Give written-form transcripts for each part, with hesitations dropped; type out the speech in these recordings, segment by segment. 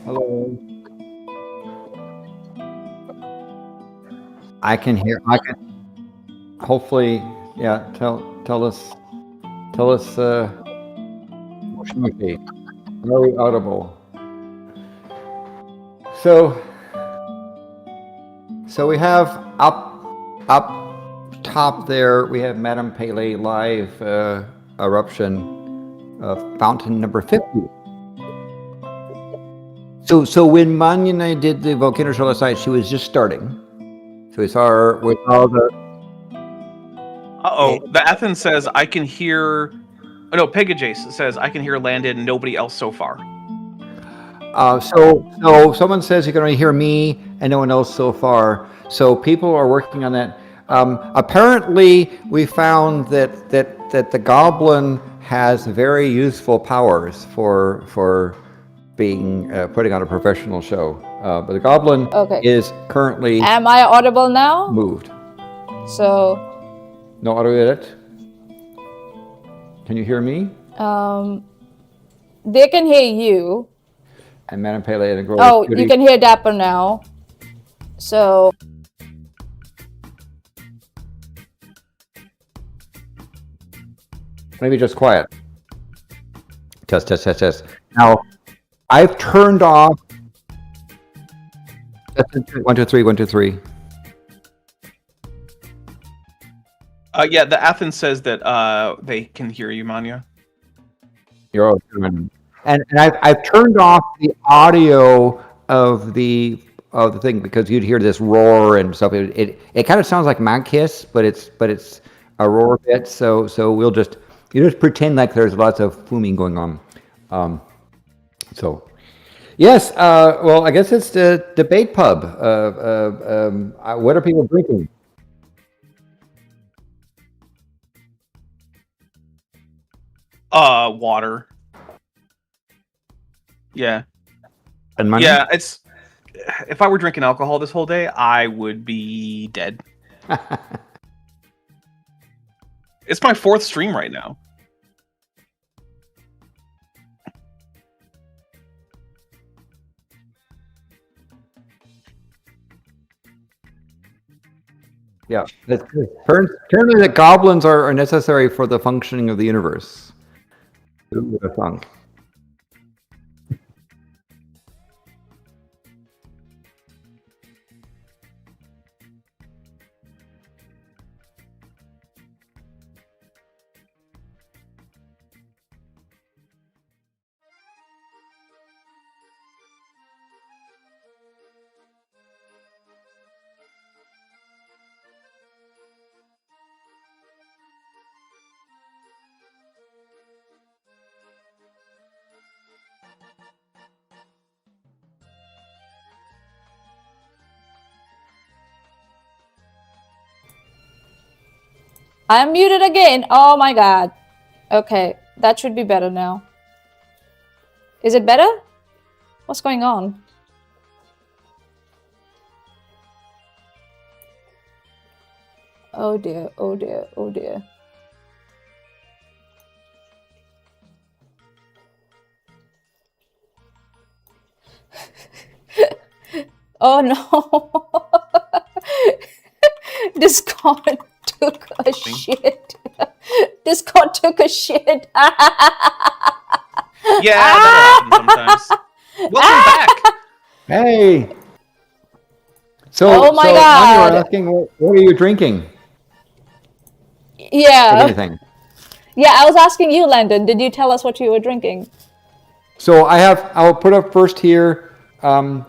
Hello. I can hear. I can. Hopefully, yeah. Tell us. Moshi. Very audible. So, so we have up top there. We have Madame Pele live eruption of fountain number 50. So when Manya and I did the volcano show last night, she was just starting. So we saw her with all the. Uh-oh. The Athens says, I can hear... Oh, no, Pegajace says, I can hear Landon and nobody else so far. So someone says you can only hear me and no one else so far. So people are working on that. Apparently, we found that the goblin has very useful powers for being putting on a professional show. But the goblin Okay. is currently Am I audible now? moved. So, No audio edit. Can you hear me? they can hear you. And Madame Pele and Grover. Oh, you can hear Dapper now. So, Maybe just quiet. Test. Now, I've turned off. 1, 2, 3, 1, 2, 3. Yeah, the Athens says that they can hear you, Manya. You're all good. And I've turned off the audio of the thing because you'd hear this roar and stuff. It kind of sounds like my kiss, but it's a roar bit. So you just pretend like there's lots of booming going on. So yes. Well, I guess it's the debate pub. What are people drinking? Water. Yeah. And money? Yeah, it's... If I were drinking alcohol this whole day, I would be dead. It's my 4th stream right now. Yeah. Apparently the goblins are necessary for the functioning of the universe. Who would have thunk? I'm muted again. Oh my god. Okay, that should be better now. Is it better? What's going on? Oh dear, oh dear, oh dear. Oh no. Discord took a shit. Discord took a shit. Yeah, that happens sometimes. Welcome back. Hey. So, Oh my Manu, God. you're asking what are you drinking? Yeah. Anything. Yeah, I was asking you, Landon. Did you tell us what you were drinking? So I'll put up first here. The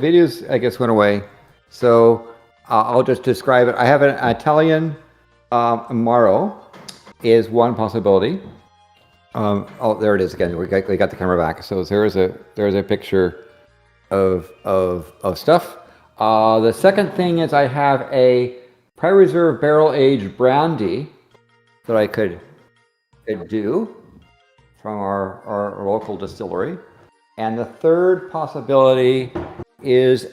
videos I guess went away, so I'll just describe it. I have an Italian Amaro is one possibility. Oh, there it is again. We got the camera back. So there's a picture of stuff. The second thing is I have a Prairie Reserve barrel aged brandy that I could do from our local distillery. And the third possibility is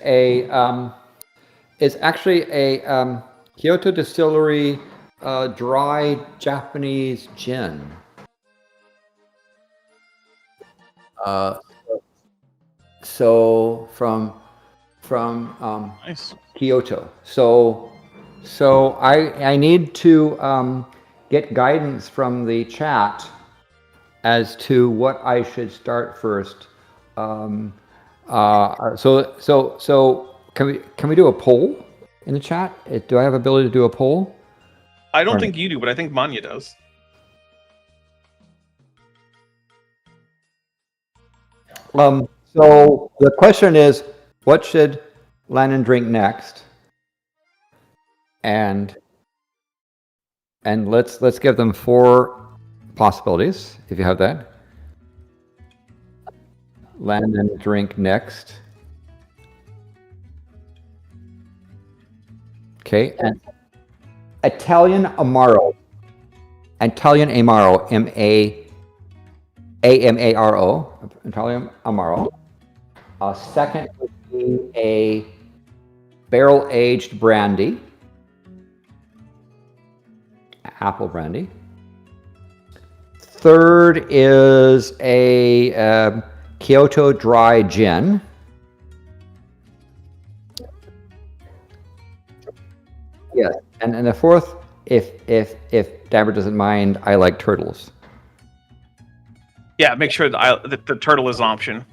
actually a Kyoto Distillery dry Japanese gin. So from Nice. Kyoto. So I need to get guidance from the chat as to what I should start first. So can we do a poll in the chat? Do I have ability to do a poll? I don't Right. think you do, but I think Manya does. So the question is, what should Landon drink next? And let's give them 4 possibilities if you have that. Landon drink next. Okay, and Italian Amaro. Italian Amaro, Amaro, Italian Amaro. Second would be a barrel-aged brandy, apple brandy. Third is a Kyoto dry gin. Yes, and the fourth, if Dabber doesn't mind, I like turtles. Yeah, make sure that the turtle is an option.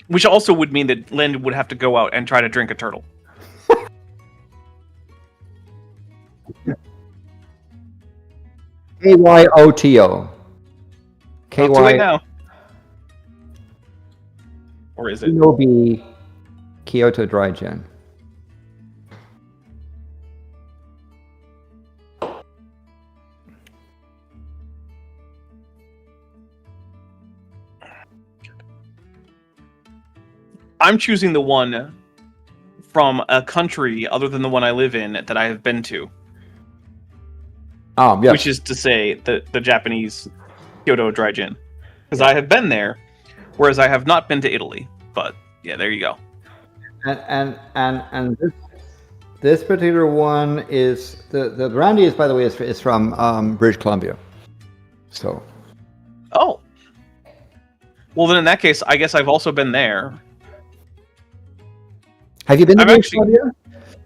Which also would mean that Landon would have to go out and try to drink a turtle. KYOTO. Not too late now. Or is it? Shinobi Kyoto dry gin. I'm choosing the one from a country other than the one I live in that I have been to. Yes. Which is to say the Japanese Kyoto dry gin. Because I have been there, whereas I have not been to Italy. But yeah, there you go. And this particular one is the brandy is, by the way, is from British Columbia. So. Oh. Well, then in that case, I guess I've also been there. Have you been to British Columbia?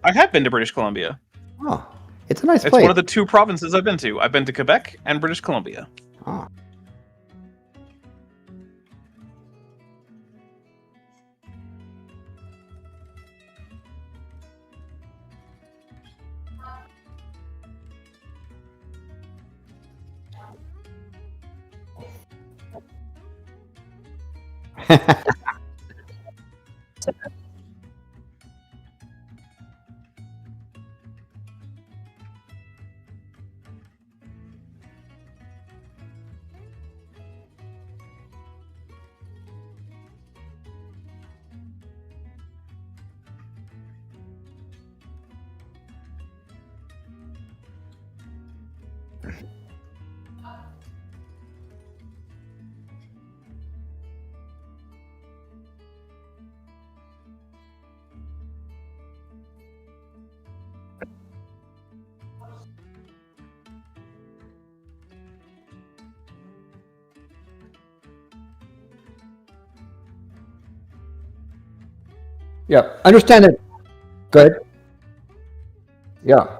I have been to British Columbia. Oh, it's a nice place. It's one of the 2 provinces I've been to. I've been to Quebec and British Columbia. Oh. Yeah, understand it. Good. Yeah.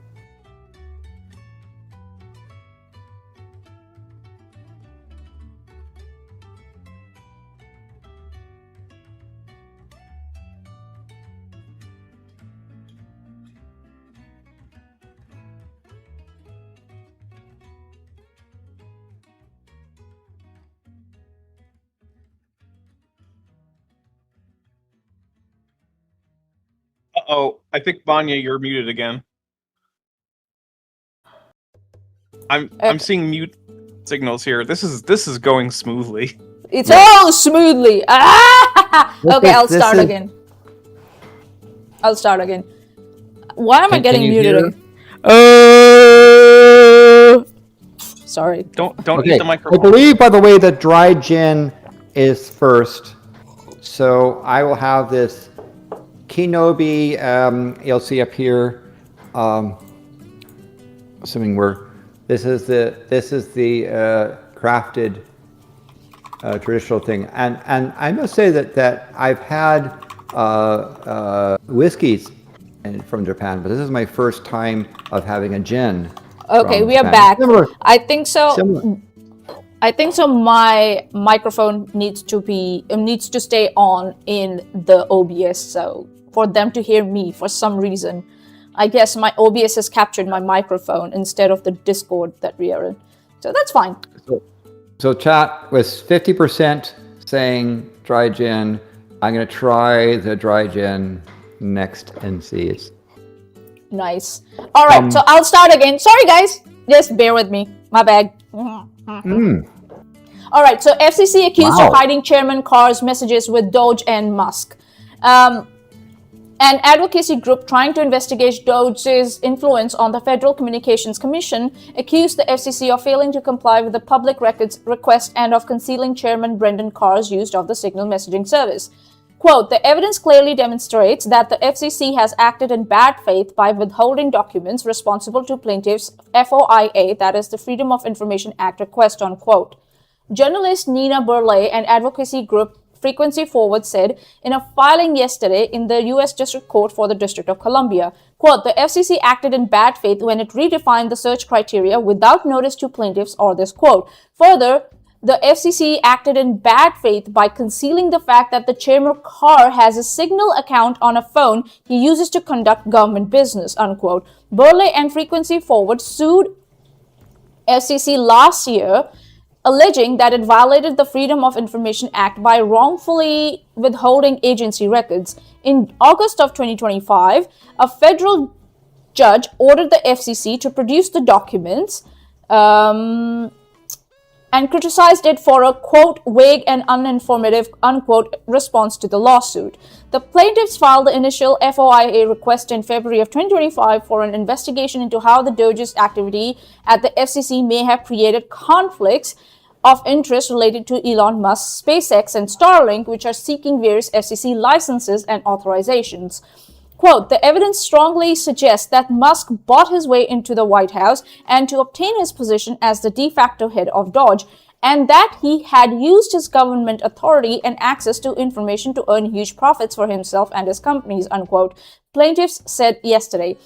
Uh-oh, I think Vanya, you're muted again. I'm seeing mute signals here. This is going smoothly. It's all smoothly. Ah! Okay, I'll start again. I'll start again. Why am I getting muted? Sorry. Don't eat the I microphone. believe, by the way, that dry gin is first. So I will have this Kinobi. You'll see up here. Assuming this is the crafted traditional thing. And I must say that I've had whiskeys from Japan, but this is my first time of having a gin. Okay, from we are Japan. back. Similar. I think so. Similar. I think so. My microphone needs to stay on in the OBS, so for them to hear me for some reason. I guess my OBS has captured my microphone instead of the Discord that we are in. So that's fine. So chat was 50% saying dry gin. I'm going to try the dry gin next and see. Nice. All right, so I'll start again. Sorry, guys. Just bear with me. My bad. All right, so FCC accused of hiding Chairman Carr's messages with Doge and Musk. An advocacy group trying to investigate Doge's influence on the Federal Communications Commission accused the FCC of failing to comply with the public records request and of concealing Chairman Brendan Carr's use of the Signal messaging service. Quote, the evidence clearly demonstrates that the FCC has acted in bad faith by withholding documents responsible to plaintiffs' FOIA, that is the Freedom of Information Act request, unquote. Journalist Nina Burley and advocacy group Frequency Forward said in a filing yesterday in the U.S. District Court for the District of Columbia, quote, the FCC acted in bad faith when it redefined the search criteria without notice to plaintiffs, or this quote. Further, the FCC acted in bad faith by concealing the fact that the Chairman Carr has a Signal account on a phone he uses to conduct government business, unquote. Burley and Frequency Forward sued FCC last year, alleging that it violated the Freedom of Information Act by wrongfully withholding agency records. In August of 2025, a federal judge ordered the FCC to produce the documents and criticized it for a, quote, vague and uninformative, unquote, response to the lawsuit. The plaintiffs filed the initial FOIA request in February of 2025 for an investigation into how the Doge's activity at the FCC may have created conflicts of interest related to Elon Musk's SpaceX and Starlink, which are seeking various FCC licenses and authorizations. Quote, the evidence strongly suggests that Musk bought his way into the White House and to obtain his position as the de facto head of Doge, and that he had used his government authority and access to information to earn huge profits for himself and his companies, unquote, plaintiffs said yesterday.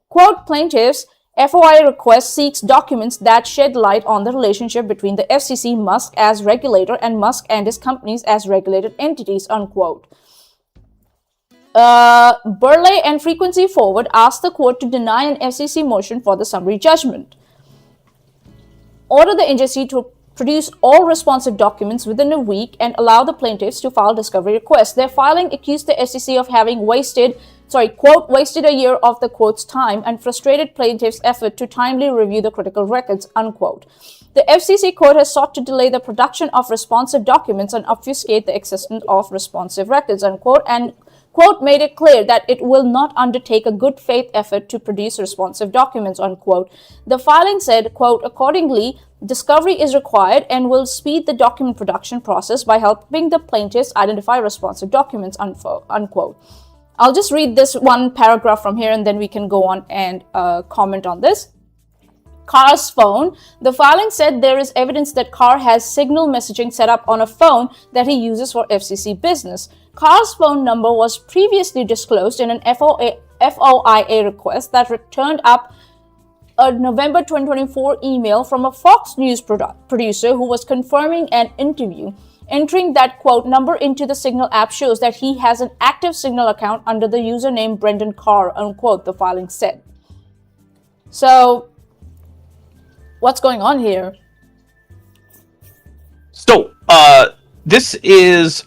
Quote, plaintiffs' FOIA request seeks documents that shed light on the relationship between the FCC, Musk as regulator, and Musk and his companies as regulated entities, unquote. Burley and Frequency Forward asked the court to deny an FCC motion for the summary judgment. Order the agency to produce all responsive documents within a week and allow the plaintiffs to file discovery requests. Their filing accused the FCC of having wasted a year of the court's time and frustrated plaintiffs' effort to timely review the critical records, unquote. The FCC court has sought to delay the production of responsive documents and obfuscate the existence of responsive records, unquote, and quote, made it clear that it will not undertake a good faith effort to produce responsive documents, unquote. The filing said, quote, accordingly, discovery is required and will speed the document production process by helping the plaintiffs identify responsive documents, unquote. I'll just read this one paragraph from here and then we can go on and comment on this. Carr's phone. The filing said there is evidence that Carr has Signal messaging set up on a phone that he uses for FCC business. Carr's phone number was previously disclosed in an FOIA request that returned up a November 2024 email from a Fox News producer who was confirming an interview. Entering that, quote, number into the Signal app shows that he has an active Signal account under the username Brendan Carr, unquote, the filing said. So, what's going on here? So, this is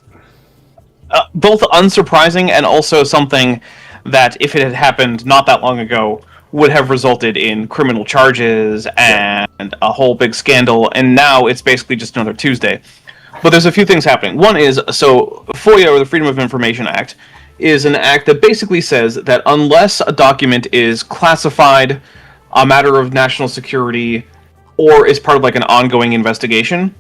both unsurprising and also something that, if it had happened not that long ago, would have resulted in criminal charges and a whole big scandal, and now it's basically just another Tuesday. But there's a few things happening. One is, so FOIA, or the Freedom of Information Act, is an act that basically says that unless a document is classified, a matter of national security, or is part of like an ongoing investigation,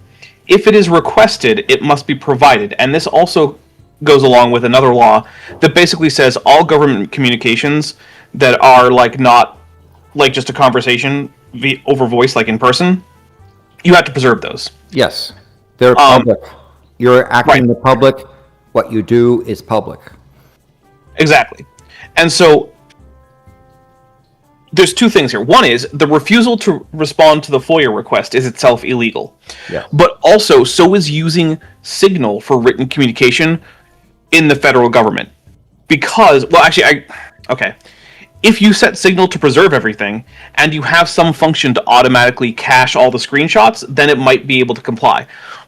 if it is requested, it must be provided. And this also goes along with another law that basically says all government communications that are like not like just a conversation over voice, like in person, you have to preserve those. Yes. They're public. You're acting Right. in the public. What you do is public. Exactly. And so there's two things here. One is the refusal to respond to the FOIA request is itself illegal. Yeah. But also, so is using Signal for written communication in the federal government. Because, well, actually, okay. If you set Signal to preserve everything, and you have some function to automatically cache all the screenshots, then it might be able to comply.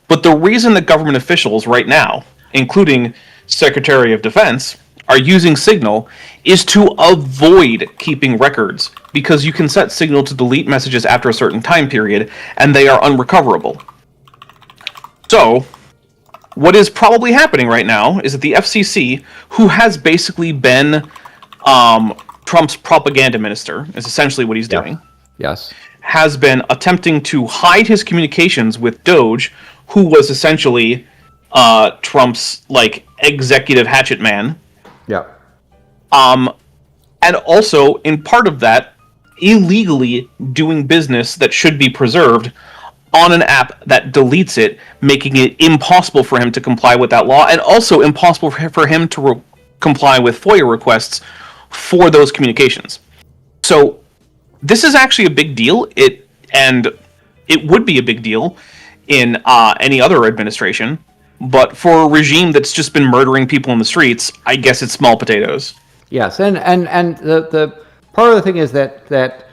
But the reason that government officials right now, including Secretary of Defense, are using Signal is to avoid keeping records, because you can set Signal to delete messages after a certain time period, and they are unrecoverable. So, what is probably happening right now is that the FCC, who has basically been Trump's propaganda minister, is essentially what he's doing, Yes. has been attempting to hide his communications with Doge, who was essentially Trump's executive hatchet man. Yeah. And also, in part of that, illegally doing business that should be preserved on an app that deletes it, making it impossible for him to comply with that law, and also impossible for him to comply with FOIA requests for those communications. So, this is actually a big deal. It would be a big deal in any other administration, but for a regime that's just been murdering people in the streets, I guess it's small potatoes. Yes, and the part of the thing is that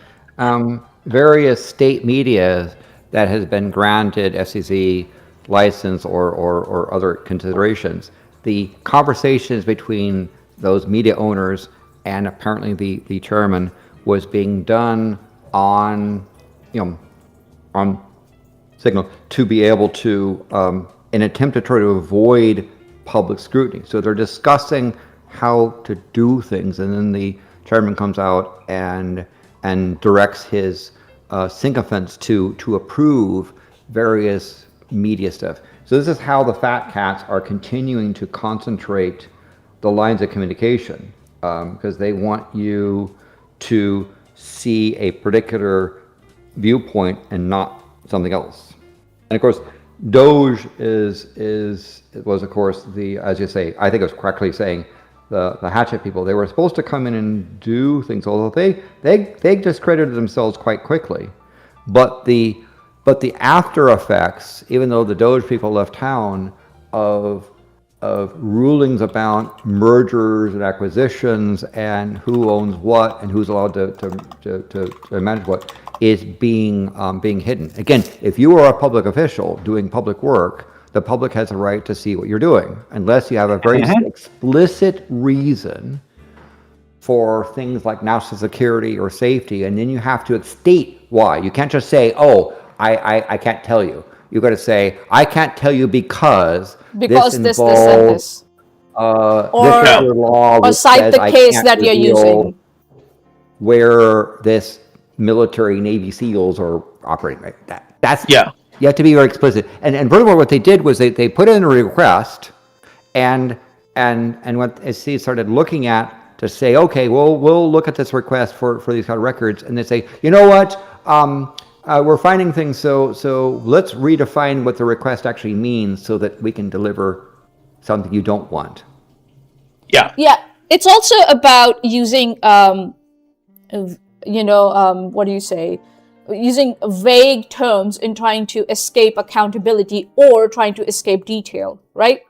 various state media that has been granted FCC license or other considerations, the conversations between those media owners and apparently the chairman was being done on Signal to be able to in an attempt to try to avoid public scrutiny. So they're discussing how to do things, and then the chairman comes out and directs his sycophants to approve various media stuff. So this is how the fat cats are continuing to concentrate the lines of communication, because they want you to see a particular viewpoint and not something else. And of course, Doge was of course the, as you say, I think it was correctly saying, the hatchet people. They were supposed to come in and do things, although they discredited themselves quite quickly. But the after effects, even though the Doge people left town, of rulings about mergers and acquisitions and who owns what and who's allowed to manage what, is being hidden. Again, if you are a public official doing public work, the public has a right to see what you're doing, unless you have a very explicit reason for things like national security or safety, and then you have to state why. You can't just say, "Oh, I can't tell you." You've got to say, "I can't tell you because this this, involves and this." this law, Or which cite says the I case can't that you're reveal using. where this military Navy SEALs are operating. Right? That's Yeah. You have to be very explicit. And furthermore, what they did was they put in a request, and what SEC started looking at to say, okay, we'll look at this request for these kind of records, and they say, you know what, we're finding things, so let's redefine what the request actually means so that we can deliver something you don't want. Yeah. Yeah, it's also about using, what do you say? Using vague terms in trying to escape accountability or trying to escape detail, right?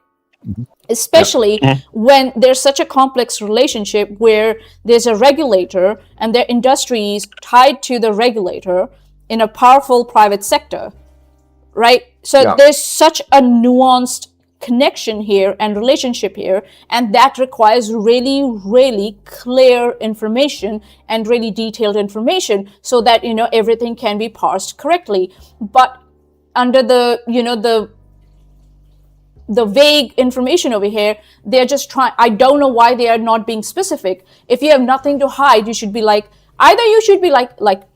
Especially when there's such a complex relationship where there's a regulator and their industry is tied to the regulator in a powerful private sector, right? So there's such a nuanced connection here and relationship here, and that requires really, really clear information and really detailed information so that everything can be parsed correctly. But under the vague information over here, they're just trying. I don't know why they are not being specific. If you have nothing to hide, you should be like, either you should be like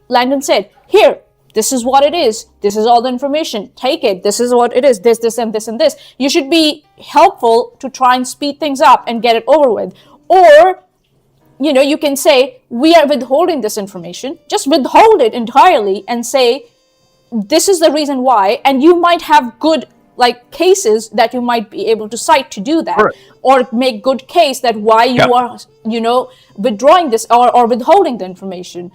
Landon said, here, this is what it is. This is all the information. Take it. This is what it is. This, and this, and this. You should be helpful to try and speed things up and get it over with. Or, you can say, we are withholding this information. Just withhold it entirely and say, this is the reason why. And you might have good like cases that you might be able to cite to do that, Right. or make good case that why you are, withdrawing this or withholding the information.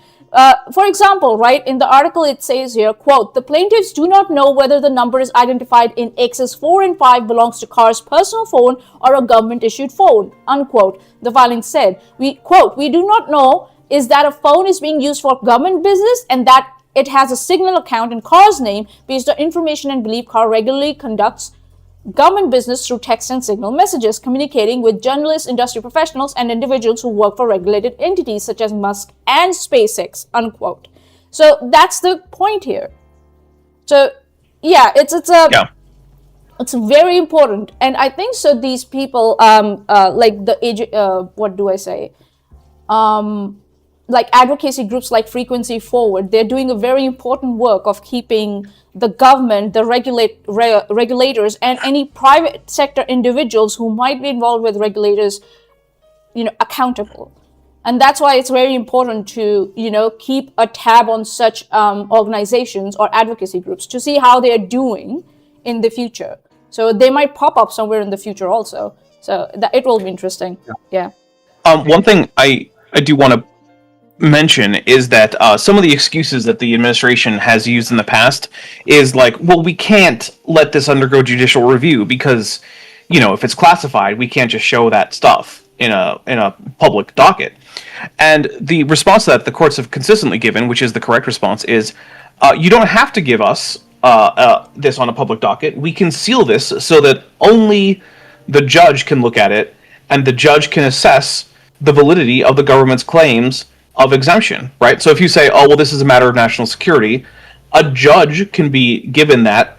For example, right, in the article it says here, quote, the plaintiffs do not know whether the number is identified in X's 4 and 5 belongs to Carr's personal phone or a government-issued phone, unquote. The filing said, we do not know is that a phone is being used for government business and that it has a Signal account in Carr's name based on information and belief Carr regularly conducts government business through text and Signal messages, communicating with journalists, industry professionals, and individuals who work for regulated entities such as Musk and SpaceX, unquote. So that's the point here. So yeah, it's very important, and I think so. These people, like the what do I say? Like advocacy groups like Frequency Forward, they're doing a very important work of keeping the government, the regulators, and any private sector individuals who might be involved with regulators, accountable. And that's why it's very important to, keep a tab on such organizations or advocacy groups to see how they're doing in the future. So they might pop up somewhere in the future also. So it will be interesting. Yeah. One thing I do want to mention is that some of the excuses that the administration has used in the past is like, well, we can't let this undergo judicial review because, if it's classified, we can't just show that stuff in a public docket. And the response that the courts have consistently given, which is the correct response, is you don't have to give us this on a public docket. We can seal this so that only the judge can look at it and the judge can assess the validity of the government's claims of exemption, right? So if you say, oh, well, this is a matter of national security, a judge can be given that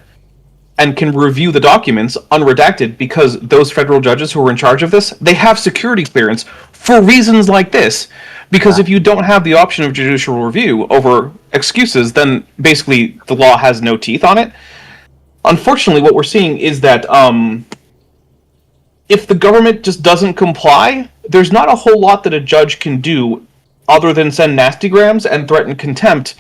and can review the documents unredacted because those federal judges who are in charge of this, they have security clearance for reasons like this. Because if you don't have the option of judicial review over excuses, then basically the law has no teeth on it. Unfortunately, what we're seeing is that if the government just doesn't comply, there's not a whole lot that a judge can do other than send nastygrams and threaten contempt.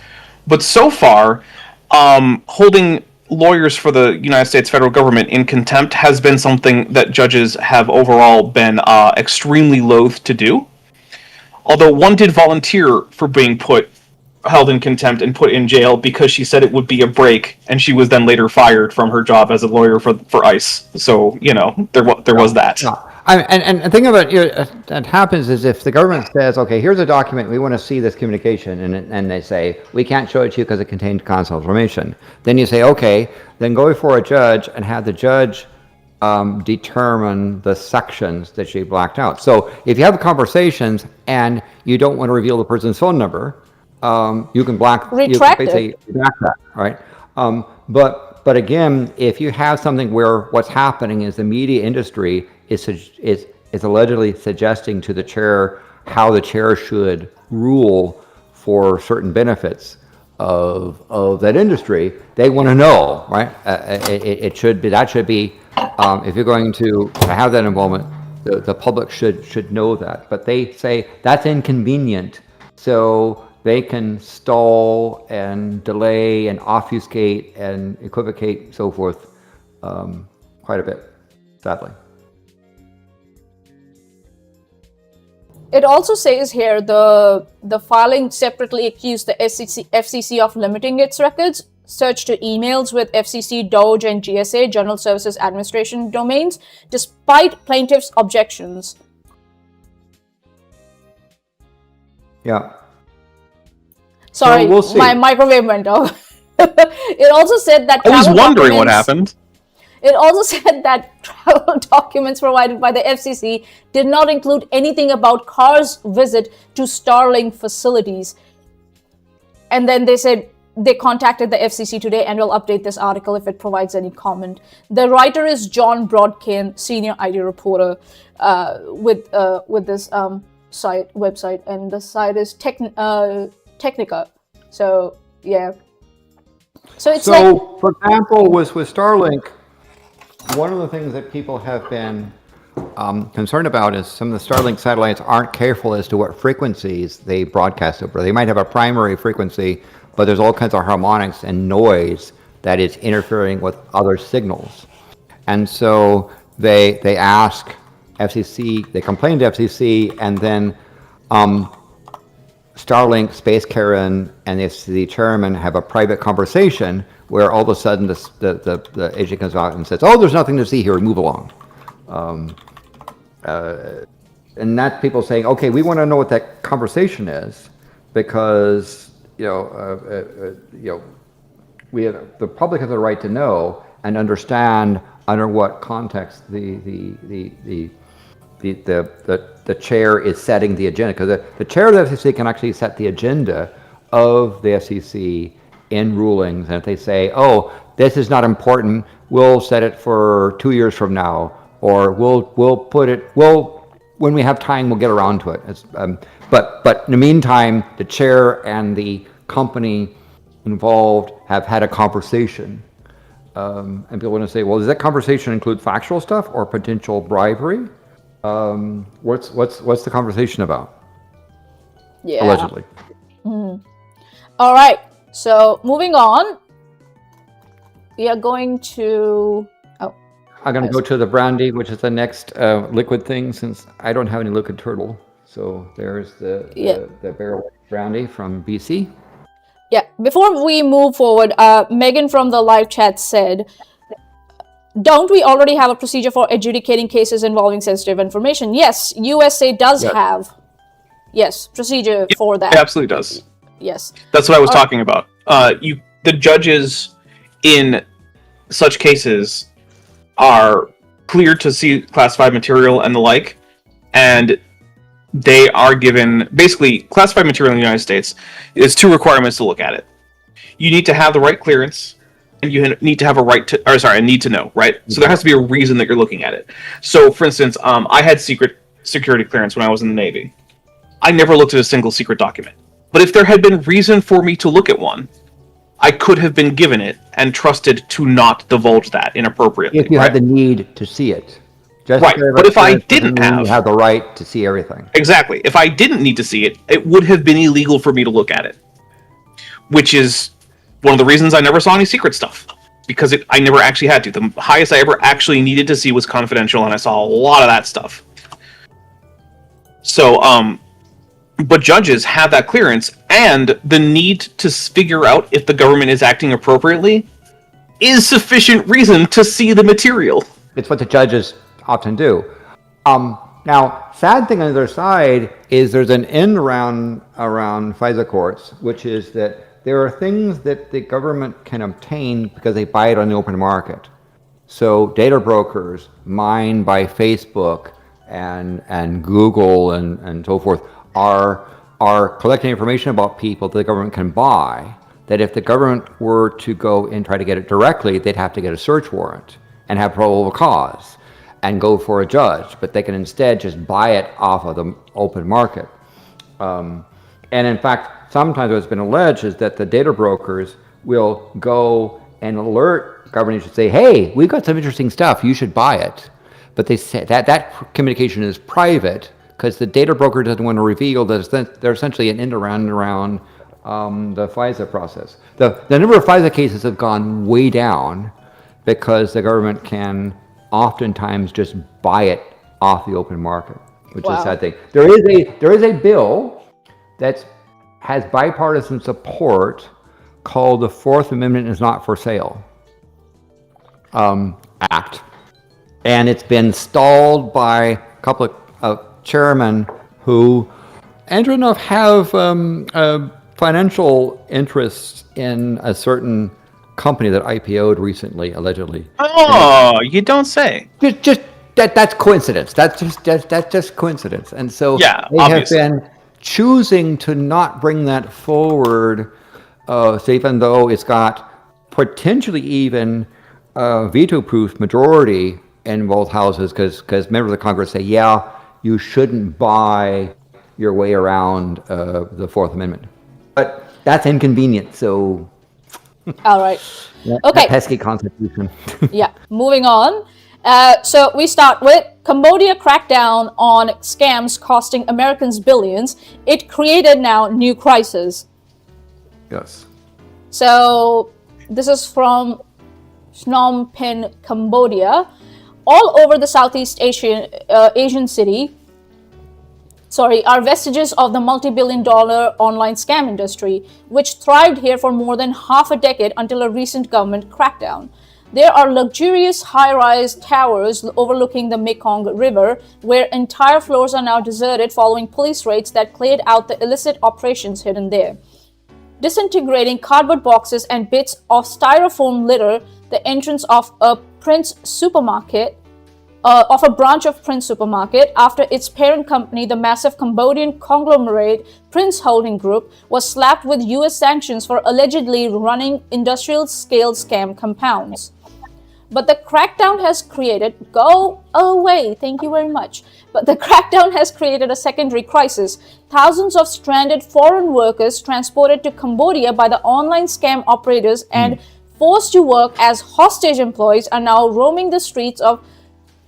But so far, holding lawyers for the United States federal government in contempt has been something that judges have overall been extremely loath to do. Although one did volunteer for being held in contempt and put in jail because she said it would be a break, and she was then later fired from her job as a lawyer for ICE. So, there was that. No. And the thing about that happens is if the government says, okay, here's a document, we want to see this communication, and they say, we can't show it to you because it contains confidential information. Then you say, okay, then go before a judge and have the judge determine the sections that she blacked out. So if you have conversations and you don't want to reveal the person's phone number, you can retract that, right? But again, if you have something where what's happening is the media industry is allegedly suggesting to the chair how the chair should rule for certain benefits of that industry, they want to know, right? It should be if you're going to have that involvement, the public should know that. But they say that's inconvenient, so they can stall and delay and obfuscate and equivocate, so forth, quite a bit, sadly. It also says here the filing separately accused the FCC of limiting its records search to emails with FCC, DOJ, and GSA, General Services Administration domains, despite plaintiffs' objections. Yeah. Sorry, so we'll see. My microwave went off. It also said that I was wondering what happened. It also said that travel documents provided by the FCC did not include anything about Carr's visit to Starlink facilities. And then they said they contacted the FCC today and will update this article if it provides any comment. The writer is John Brodkin, senior IT reporter with this website, and the site is Technica. So yeah. So it's for example, with Starlink, one of the things that people have been concerned about is some of the Starlink satellites aren't careful as to what frequencies they broadcast over. They might have a primary frequency, but there's all kinds of harmonics and noise that it's interfering with other signals. And so they ask FCC, they complain to FCC, and then Starlink, Space Karen, and the FCC chairman have a private conversation where all of a sudden the agent comes out and says, "Oh, there's nothing to see here. Move along." And that's people saying, "Okay, we want to know what that conversation is, because we have, the public has a right to know and understand under what context the chair is setting the agenda, because the chair of the FCC can actually set the agenda of the FCC in rulings. And if they say, "Oh, this is not important, we'll set it for 2 years from now," or we'll when we have time, we'll get around to it. But in the meantime, the chair and the company involved have had a conversation. And people want to say, "Well, does that conversation include factual stuff or potential bribery?" What's the conversation about? Yeah. Allegedly. All right. So moving on, we are going to. I'm going to go to the brandy, which is the next liquid thing, since I don't have any liquid turtle. So there's the barrel brandy from BC. Yeah. Before we move forward, Megan from the live chat said, "Don't we already have a procedure for adjudicating cases involving sensitive information?" Yes, USA does have procedure for that. It absolutely does. Yes. That's what I was talking about. The judges in such cases are cleared to see classified material and the like, and they are given, basically, classified material in the United States is 2 requirements to look at it. You need to have the right clearance, and you need to have a need to know, right? So there has to be a reason that you're looking at it. So, for instance, I had secret security clearance when I was in the Navy. I never looked at a single secret document. But if there had been reason for me to look at one, I could have been given it and trusted to not divulge that inappropriately. If you had the need to see it. Right, but if I didn't you have the right to see everything. Exactly. If I didn't need to see it, it would have been illegal for me to look at it. Which is one of the reasons I never saw any secret stuff. Because I never actually had to. The highest I ever actually needed to see was confidential, and I saw a lot of that stuff. So, but judges have that clearance, and the need to figure out if the government is acting appropriately is sufficient reason to see the material. It's what the judges often do. Now, sad thing on the other side is there's an end around FISA courts, which is that there are things that the government can obtain because they buy it on the open market. So data brokers, mined by Facebook and Google and so forth, are collecting information about people that the government can buy, that if the government were to go and try to get it directly, they'd have to get a search warrant and have probable cause and go for a judge, but they can instead just buy it off of the open market. And in fact, sometimes what's been alleged is that the data brokers will go and alert government and say, "Hey, we've got some interesting stuff, you should buy it." But they say that communication is private because the data broker doesn't want to reveal that they're essentially an end around the FISA process. The number of FISA cases have gone way down because the government can oftentimes just buy it off the open market, which is a sad thing. There is a bill that has bipartisan support called the Fourth Amendment is Not for Sale Act, and it's been stalled by a couple of chairmen who, interestingly enough, have financial interests in a certain company that IPO'd recently, allegedly. Oh, you don't say. Just that's coincidence. That's just coincidence. And so they obviously have been choosing to not bring that forward, so even though it's got potentially even veto-proof majority in both houses, because members of Congress say, yeah, you shouldn't buy your way around the Fourth Amendment. But that's inconvenient, so... All right. Okay. Pesky Constitution. Yeah. Moving on. So we start with Cambodia crackdown on scams costing Americans billions. It created now new crisis. Yes. So This is from Phnom Penh, Cambodia. All over the Southeast Asian city, are vestiges of the multi-billion-dollar online scam industry, which thrived here for more than half a decade until a recent government crackdown. There are luxurious high-rise towers overlooking the Mekong River, where entire floors are now deserted following police raids that cleared out the illicit operations hidden there. Disintegrating cardboard boxes and bits of styrofoam litter the entrance of a Prince supermarket, of a branch of Prince Supermarket, after its parent company, the massive Cambodian conglomerate Prince Holding Group, was slapped with US sanctions for allegedly running industrial-scale scam compounds. But the crackdown has created, thank you very much. But the crackdown has created a secondary crisis. Thousands of stranded foreign workers transported to Cambodia by the online scam operators and forced to work as hostage employees are now roaming the streets of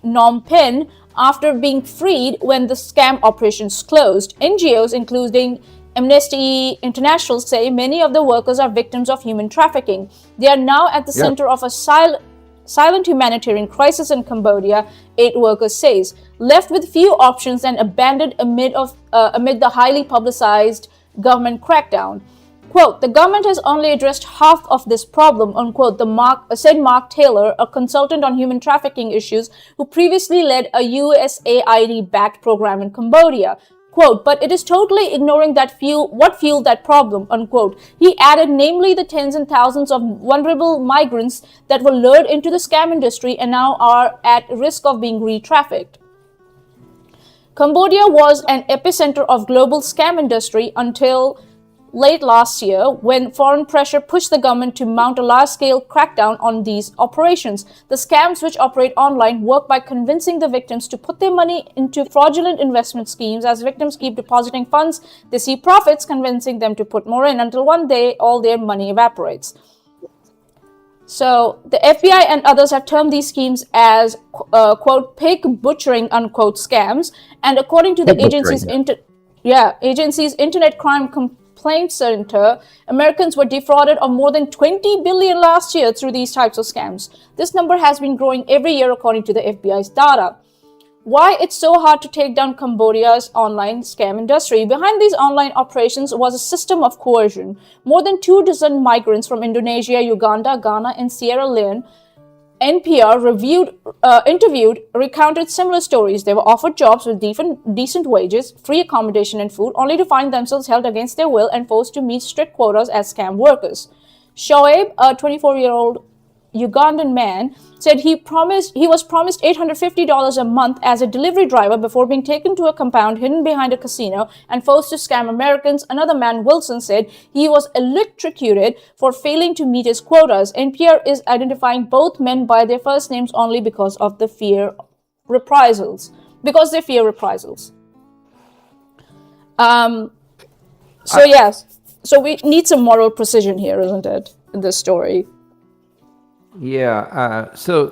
Phnom Penh after being freed when the scam operations closed. NGOs, including Amnesty International, say many of the workers are victims of human trafficking. They are now at the center of a silent humanitarian crisis in Cambodia, 8 workers says, left with few options and abandoned amid the highly publicized government crackdown. Quote, the government has only addressed half of this problem, unquote, said Mark Taylor, a consultant on human trafficking issues who previously led a USAID-backed program in Cambodia. Quote, but it is totally ignoring what fueled that problem, unquote. He added, namely the tens and thousands of vulnerable migrants that were lured into the scam industry and now are at risk of being re-trafficked. Cambodia was an epicenter of global scam industry until late last year, when foreign pressure pushed the government to mount a large-scale crackdown on these operations. The scams, which operate online, work by convincing the victims to put their money into fraudulent investment schemes. As victims keep depositing funds, they see profits, convincing them to put more in, until one day all their money evaporates. So the FBI and others have termed these schemes as, quote, pig butchering, unquote, scams. And according to the agency's Internet Crime Complaint Center, Americans were defrauded of more than $20 billion last year through these types of scams. This number has been growing every year according to the FBI's data. Why it's so hard to take down Cambodia's online scam industry? Behind these online operations was a system of coercion. More than 24 migrants from Indonesia, Uganda, Ghana, and Sierra Leone, NPR interviewed, recounted similar stories. They were offered jobs with decent wages, free accommodation and food, only to find themselves held against their will and forced to meet strict quotas as scam workers. Shoaib, a 24-year-old Ugandan man, said he was promised $850 a month as a delivery driver before being taken to a compound hidden behind a casino and forced to scam Americans. Another man, Wilson, said he was electrocuted for failing to meet his quotas. NPR is identifying both men by their first names only because of the fear reprisals. Because they fear reprisals. So we need some moral precision here, isn't it, in this story? Yeah. So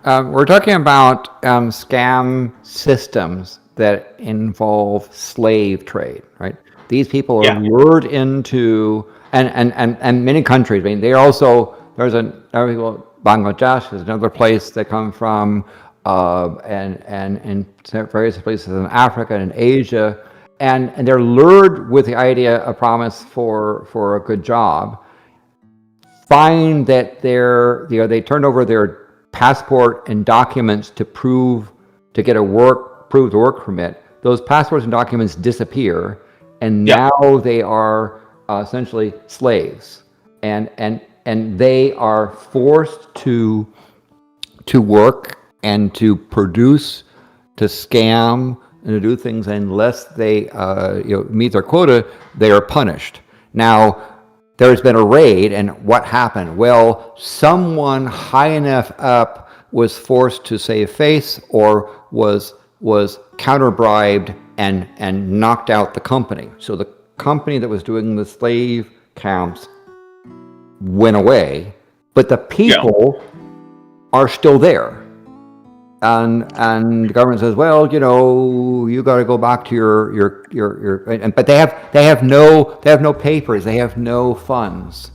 we're talking about scam systems that involve slave trade, right? These people are lured into, and many countries. I mean, they also Bangladesh is another place they come from, and various places in Africa and Asia, and they're lured with the idea, a promise for a good job. Find that they turn over their passport and documents to get a work permit. Those passports and documents disappear, and now they are essentially slaves, and they are forced to work and to produce, to scam, and to do things. Unless they meet their quota, they are punished. Now, there's been a raid, and what happened? Well, someone high enough up was forced to save face, or was counter-bribed and knocked out the company. So the company that was doing the slave camps went away, but the people are still there. And the government says, well, you got to go back to your but they have no papers, they have no funds,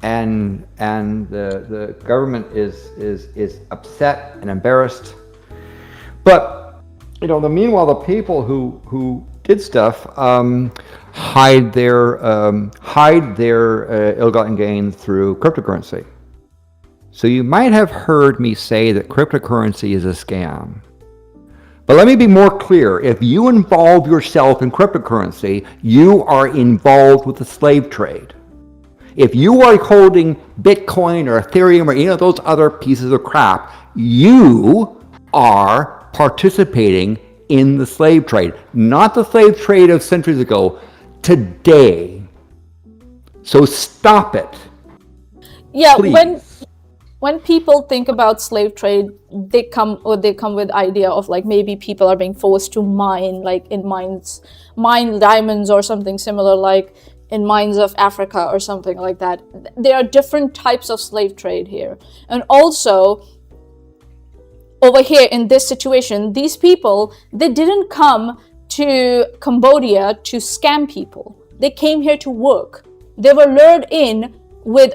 and the government is upset and embarrassed. But meanwhile, the people who did stuff hide their ill-gotten gains through cryptocurrency. So you might have heard me say that cryptocurrency is a scam. But let me be more clear. If you involve yourself in cryptocurrency, you are involved with the slave trade. If you are holding Bitcoin or Ethereum or any of those other pieces of crap, you are participating in the slave trade. Not the slave trade of centuries ago, today. So stop it. Yeah, Please. when people think about slave trade, they come with idea of like maybe people are being forced to mine, like in mine diamonds or something similar, like in mines of Africa or something like that. There are different types of slave trade here. And also, over here in this situation, these people, they didn't come to Cambodia to scam people. They came here to work. They were lured in with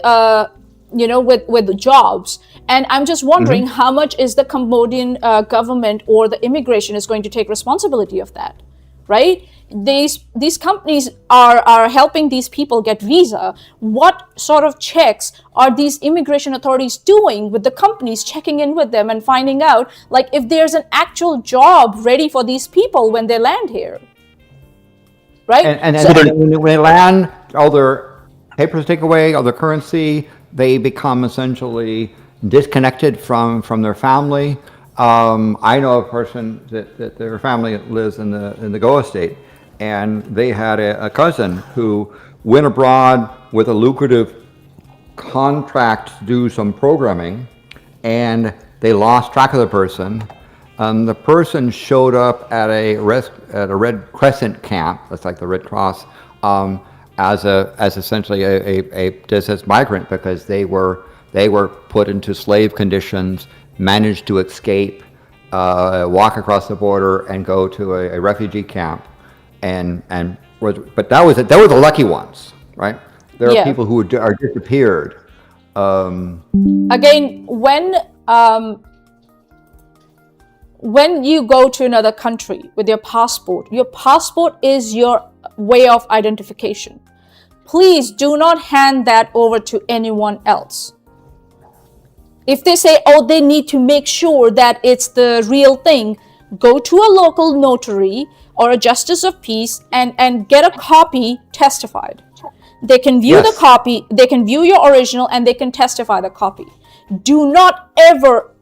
with jobs. And I'm just wondering how much is the Cambodian government or the immigration is going to take responsibility of that, right? These companies are helping these people get visa. What sort of checks are these immigration authorities doing with the companies, checking in with them and finding out like if there's an actual job ready for these people when they land here, right? And when they land, all their papers take away, all their currency, they become essentially disconnected from their family. I know a person that their family lives in the Goa state, and they had a cousin who went abroad with a lucrative contract to do some programming, and they lost track of the person. The person showed up at a Red Crescent camp, that's like the Red Cross, as essentially a as migrant, because they were put into slave conditions, managed to escape, walk across the border, and go to a refugee camp, but that was the lucky ones, right? There are people who are disappeared. Again, when you go to another country with your passport is your way of identification. Please do not hand that over to anyone else. If they say, oh, they need to make sure that it's the real thing, go to a local notary or a justice of peace and get a copy testified. They can view the copy, they can view your original, and they can testify the copy. Do not ever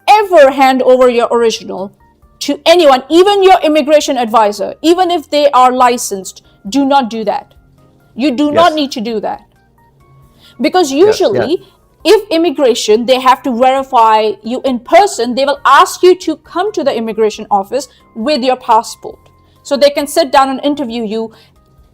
hand over your original to anyone, even your immigration advisor, even if they are licensed. Do not do that. You do not need to do that. Because usually, if immigration, they have to verify you in person, they will ask you to come to the immigration office with your passport. So they can sit down and interview you,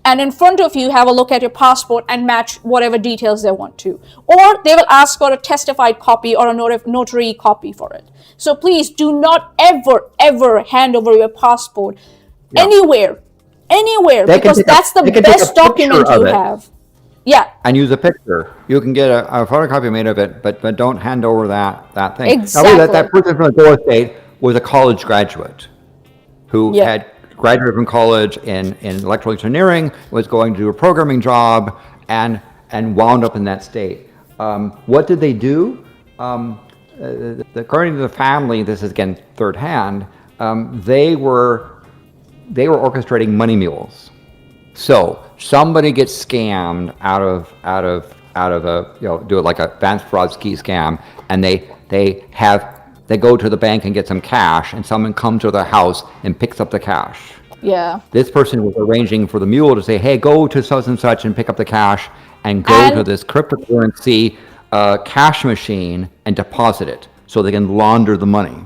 and in front of you have a look at your passport and match whatever details they want to. Or they will ask for a testified copy or a notary copy for it. So please do not ever hand over your passport anywhere, because that's the best document you have. Yeah. And use a picture. You can get a photocopy made of it, but don't hand over that thing. Exactly. Now, that person from the Goa state was a college graduate who had graduated from college in electrical engineering, was going to do a programming job, and wound up in that state. What did they do? According to the family, this is again third hand, they were orchestrating money mules. So somebody gets scammed out of a do it like a advanced fraud ski scam, and they go to the bank and get some cash, and someone comes to their house and picks up the cash. Yeah. This person was arranging for the mule to say, hey, go to such and such and pick up the cash, and go to this cryptocurrency cash machine and deposit it so they can launder the money.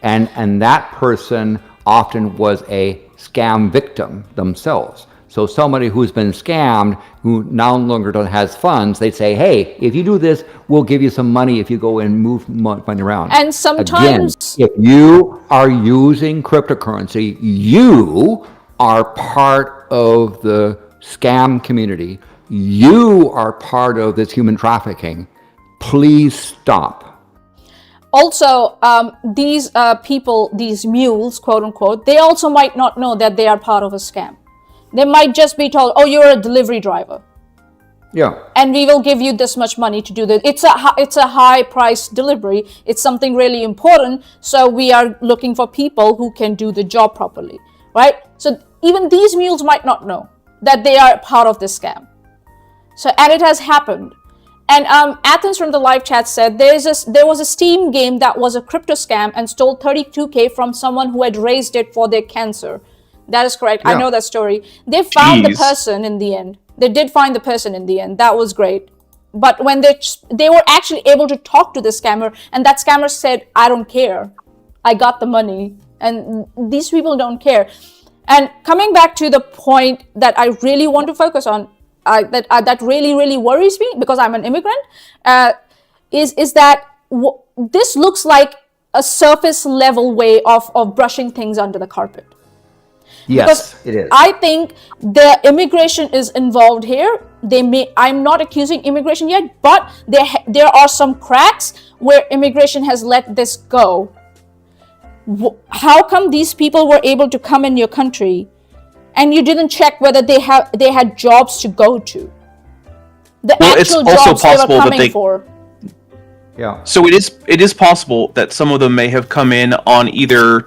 And that person often was a scam victim themselves. So somebody who's been scammed, who no longer has funds, they say, hey, if you do this, we'll give you some money if you go and move money around. And sometimes... Again, if you are using cryptocurrency, you are part of the scam community. you are part of this human trafficking. Please stop. Also, these people, these mules, quote unquote, they also might not know that they are part of a scam. They might just be told, oh, you're a delivery driver. Yeah. And we will give you this much money to do this. It's a high price delivery. It's something really important. So we are looking for people who can do the job properly, right? So even these mules might not know that they are part of this scam. So, and it has happened. And Athens from the live chat said there was a Steam game that was a crypto scam and stole 32K from someone who had raised it for their cancer. That is correct. Yeah. I know that story. They found the person in the end. They did find the person in the end. That was great. But when they were actually able to talk to the scammer, and that scammer said, I don't care. I got the money. And these people don't care. And coming back to the point that I really want to focus on, that really, really worries me because I'm an immigrant, is that this looks like a surface level way of brushing things under the carpet. Yes, it is. I think the immigration is involved here. I'm not accusing immigration yet, but there are some cracks where immigration has let this go. How come these people were able to come in your country and you didn't check whether they had jobs to go to? The actual jobs they were coming for. Yeah. So it is possible that some of them may have come in on either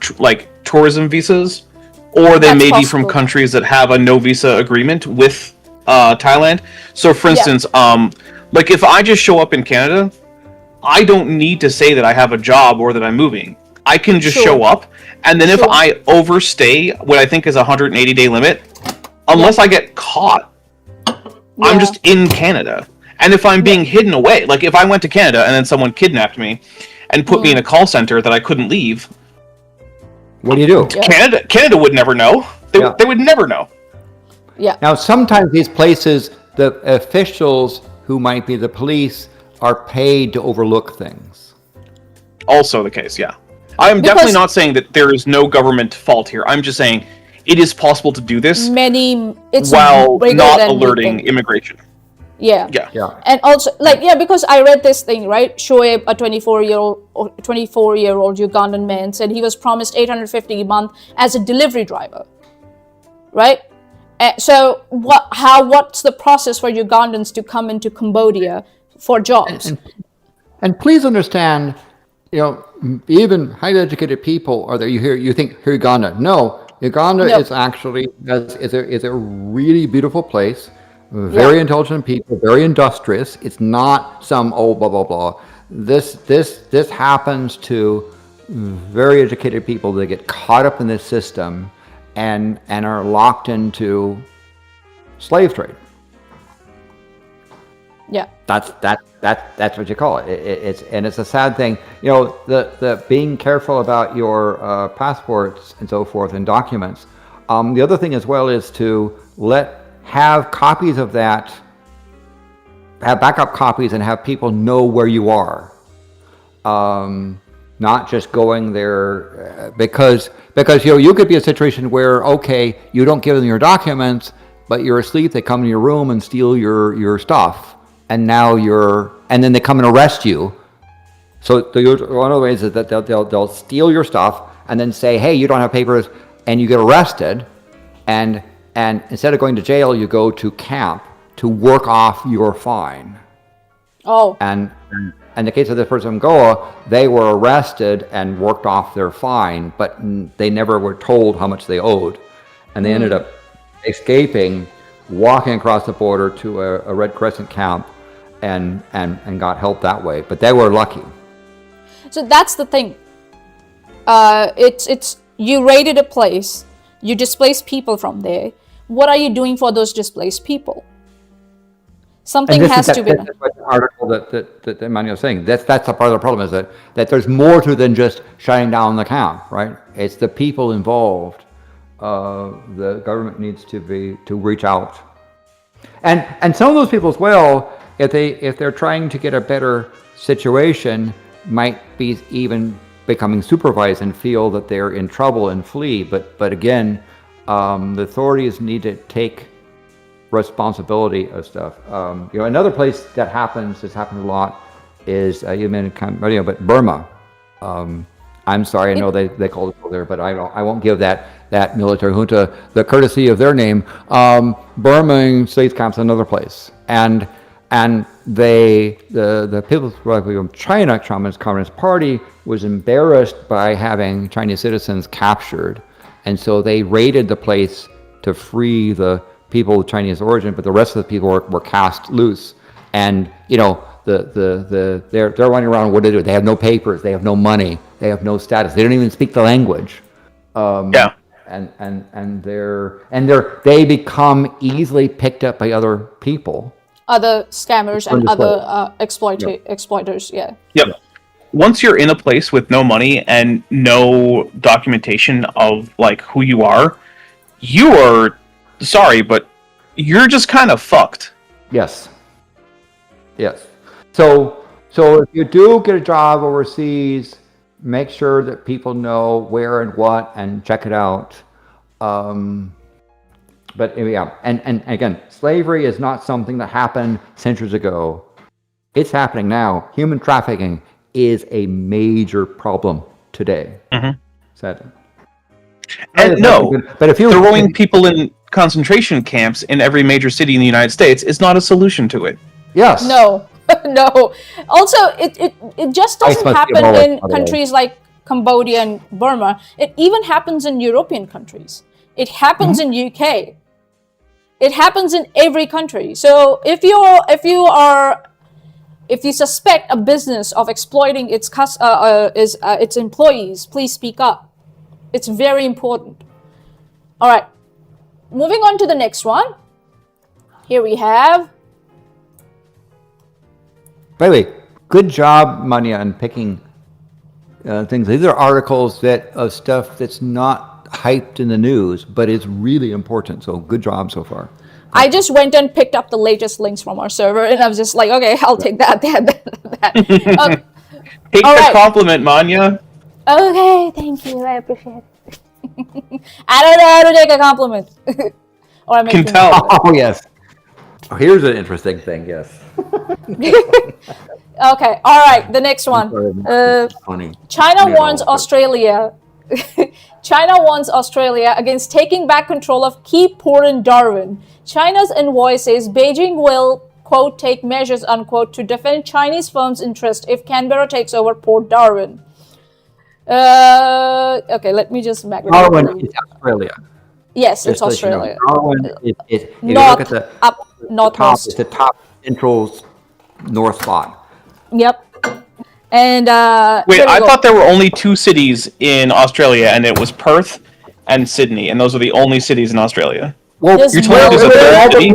tourism visas, or they may be from countries that have a no visa agreement with Thailand. So for instance, like if I just show up in Canada, I don't need to say that I have a job or that I'm moving. I can just show up, and then if I overstay what I think is a 180-day limit, unless I get caught, I'm just in Canada. And if I'm being hidden away, like if I went to Canada and then someone kidnapped me and put me in a call center that I couldn't leave, what do you do? Canada would never know. They would never know. Yeah. Now, sometimes these places, the officials who might be the police are paid to overlook things. Also the case, yeah. I am definitely not saying that there is no government fault here. I'm just saying it is possible to do this while not alerting immigration. Yeah. Yeah. And also, because I read this thing, right? Shoaib, a 24-year-old Ugandan man, said he was promised $850 a month as a delivery driver, right? So what's the process for Ugandans to come into Cambodia for jobs? And please understand, even highly educated people are there. You think Uganda? No, Uganda is actually is a really beautiful place. Very intelligent people, very industrious. It's not some old blah blah blah. This happens to very educated people that get caught up in this system and are locked into slave trade. Yeah. That's what you call it. It's a sad thing. The being careful about your passports and so forth and documents. The other thing as well is to have copies of that, have backup copies, and have people know where you are. Not just going there because you could be a situation where you don't give them your documents, but you're asleep. They come in your room and steal your stuff, and then they come and arrest you. So one of the ways is that they'll steal your stuff and then say, hey, you don't have papers, and you get arrested, and instead of going to jail, you go to camp to work off your fine. Oh. And in the case of this person from Goa, they were arrested and worked off their fine, but they never were told how much they owed. And they ended up escaping, walking across the border to a Red Crescent camp and got help that way. But they were lucky. So that's the thing. It's you raided a place, you displaced people from there. What are you doing for those displaced people? Something has to be done. That's the article that Emmanuel was saying. That's a part of the problem, is that there's more to than just shutting down the camp, right? It's the people involved. The government needs to reach out, and some of those people as well, if they're trying to get a better situation, might be even becoming supervised and feel that they're in trouble and flee. But again, the authorities need to take responsibility of stuff. Another place that has happened a lot, is you mentioned Cambodia, but Burma. I'm sorry, I know they call it there, but I won't give that military junta the courtesy of their name. Burma States Camp's another place, and the People's Republic of China Communist Party was embarrassed by having Chinese citizens captured, and so they raided the place to free the people of Chinese origin, but the rest of the people were cast loose, and they're running around. What do they do? They have no papers. They have no money. They have no status. They don't even speak the language. And they become easily picked up by other people. Other scammers and other exploiters. Yeah. Yep. Once you're in a place with no money and no documentation of like who you are sorry, but you're just kind of fucked. Yes. So if you do get a job overseas, make sure that people know where and what, and check it out. But yeah, and again, slavery is not something that happened centuries ago. It's happening now. Human trafficking is a major problem today. Sadly. And but if you're throwing people in concentration camps in every major city in the United States is not a solution to it. Yes. No. Also, it just doesn't happen in countries like Cambodia and Burma. It even happens in European countries. It happens in UK. It happens in every country. So if you suspect a business of exploiting its employees, please speak up. It's very important. All right. Moving on to the next one. Here we have. By the way, good job, Manya, on picking things. These are articles of stuff that's not hyped in the news, but it's really important. So good job so far. I just went and picked up the latest links from our server, and I was just like, okay, I'll take that. Take the compliment, Manya. Okay, thank you. I appreciate it. I don't know how to take a compliment. Or I can tell. Oh, yes. Oh, here's an interesting thing, yes. Okay, all right, the next one. China warns Australia. China warns Australia against taking back control of key port in Darwin. China's envoy says Beijing will, quote, take measures, unquote, to defend Chinese firms' interest if Canberra takes over Port Darwin. Okay, let me just back. Darwin is Australia. Yes, it's Australia. Darwin is north, up, northwest. It's the top central north spot. Yep. And wait, I thought there were only two cities in Australia, and it was Perth and Sydney, and those are the only cities in Australia. Well, you're telling me there's a third city?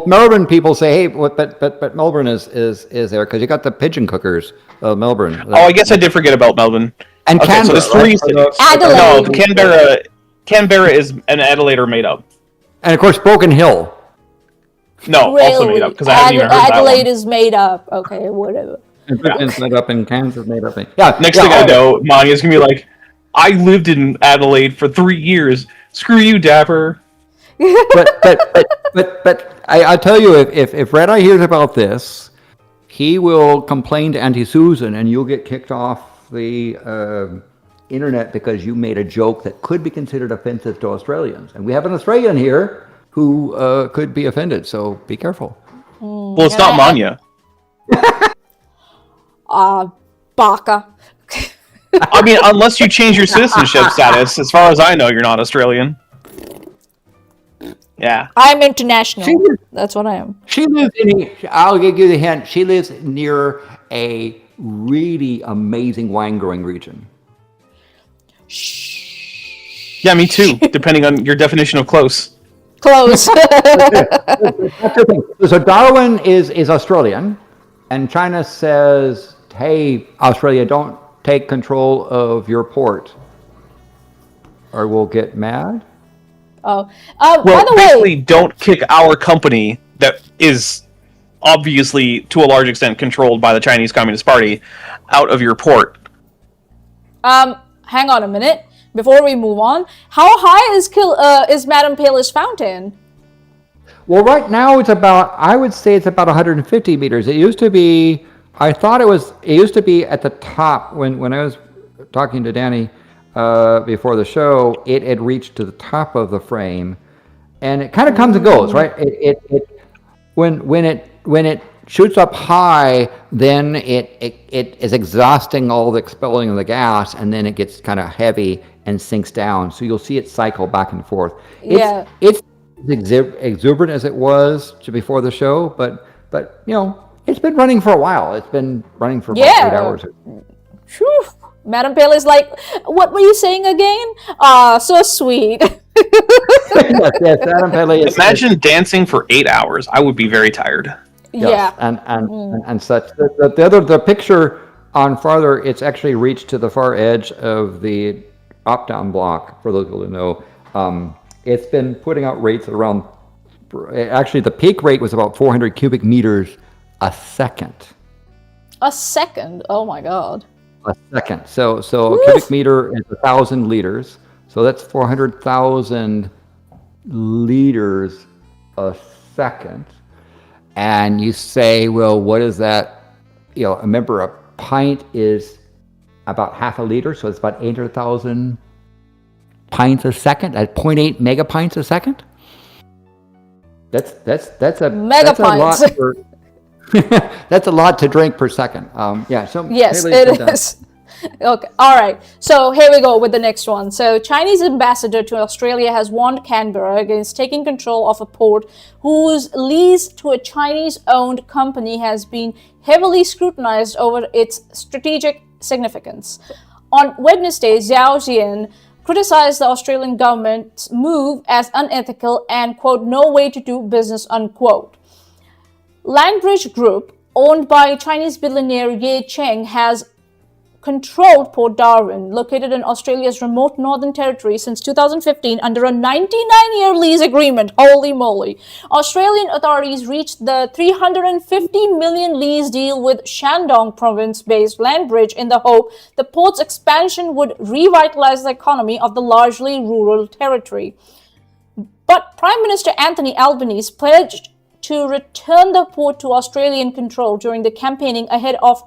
Melbourne people say, hey, but Melbourne is there because you got the pigeon cookers of Melbourne. Oh, I guess I did forget about Melbourne. And okay, Canberra, so there's three cities. Adelaide. No, Canberra is and Adelaide are made up. And of course, Broken Hill. No, really? Also made up because I haven't even heard Adelaide that one. Is made up. Okay, whatever. And Britain's made up, and Kansas made up. Yeah. Next thing I know, Manya's gonna be like, I lived in Adelaide for 3 years. Screw you, Dapper. but I tell you, if Red Eye hears about this, he will complain to Auntie Susan, and you'll get kicked off the internet because you made a joke that could be considered offensive to Australians. And we have an Australian here who could be offended, so be careful. Well, it's not Manya. Baka. I mean, unless you change your citizenship status, as far as I know, you're not Australian. Yeah. I'm international. That's what I am. She lives I'll give you the hint. She lives near a really amazing wine growing region. Yeah, me too, depending on your definition of close. Close. That's the thing. So Darwin is Australian, and China says, hey, Australia, don't take control of your port, or we'll get mad. Oh, well, by the basically, way, don't kick our company that is obviously, to a large extent, controlled by the Chinese Communist Party out of your port. Hang on a minute. Before we move on, how high is Madame Pale's fountain? Well, right now I would say it's about 150 meters. It used to be, it used to be at the top when I was talking to Danny before the show, it had reached to the top of the frame, and it kind of comes and goes, right? When it shoots up high, then it is exhausting all the expelling of the gas, and then it gets kind of heavy and sinks down. So you'll see it cycle back and forth. It's exuberant as it was before the show, but it's been running for a while. It's been running for about 8 hours. Whew. Madam Pale is like, what were you saying again? So sweet. Yes, Madam Pele is. Imagine dancing for 8 hours. I would be very tired. Yes, and such. The picture on farther, it's actually reached to the far edge of the op-down block. For those people who know, it's been putting out rates at around. Actually, the peak rate was about 400 cubic meters a second. A second? Oh my God. A second. So a cubic meter is 1,000 liters. So that's 400,000 liters a second. And you say, well, what is that? Remember, a pint is about half a liter, so it's about 800,000 pints a second at 0.8 megapints a second. That's a megapints. That's a lot to drink per second. So yes, it is. Okay, all right. So here we go with the next one. So Chinese ambassador to Australia has warned Canberra against taking control of a port whose lease to a Chinese-owned company has been heavily scrutinized over its strategic significance. On Wednesday, Zhao Ziyan criticized the Australian government's move as unethical and, quote, no way to do business, unquote. Landbridge Group, owned by Chinese billionaire Ye Cheng, has controlled Port Darwin, located in Australia's remote Northern Territory since 2015 under a 99-year lease agreement. Holy moly. Australian authorities reached the $350 million lease deal with Shandong province-based Landbridge in the hope the port's expansion would revitalize the economy of the largely rural territory. But Prime Minister Anthony Albanese pledged to return the port to Australian control during the campaigning ahead of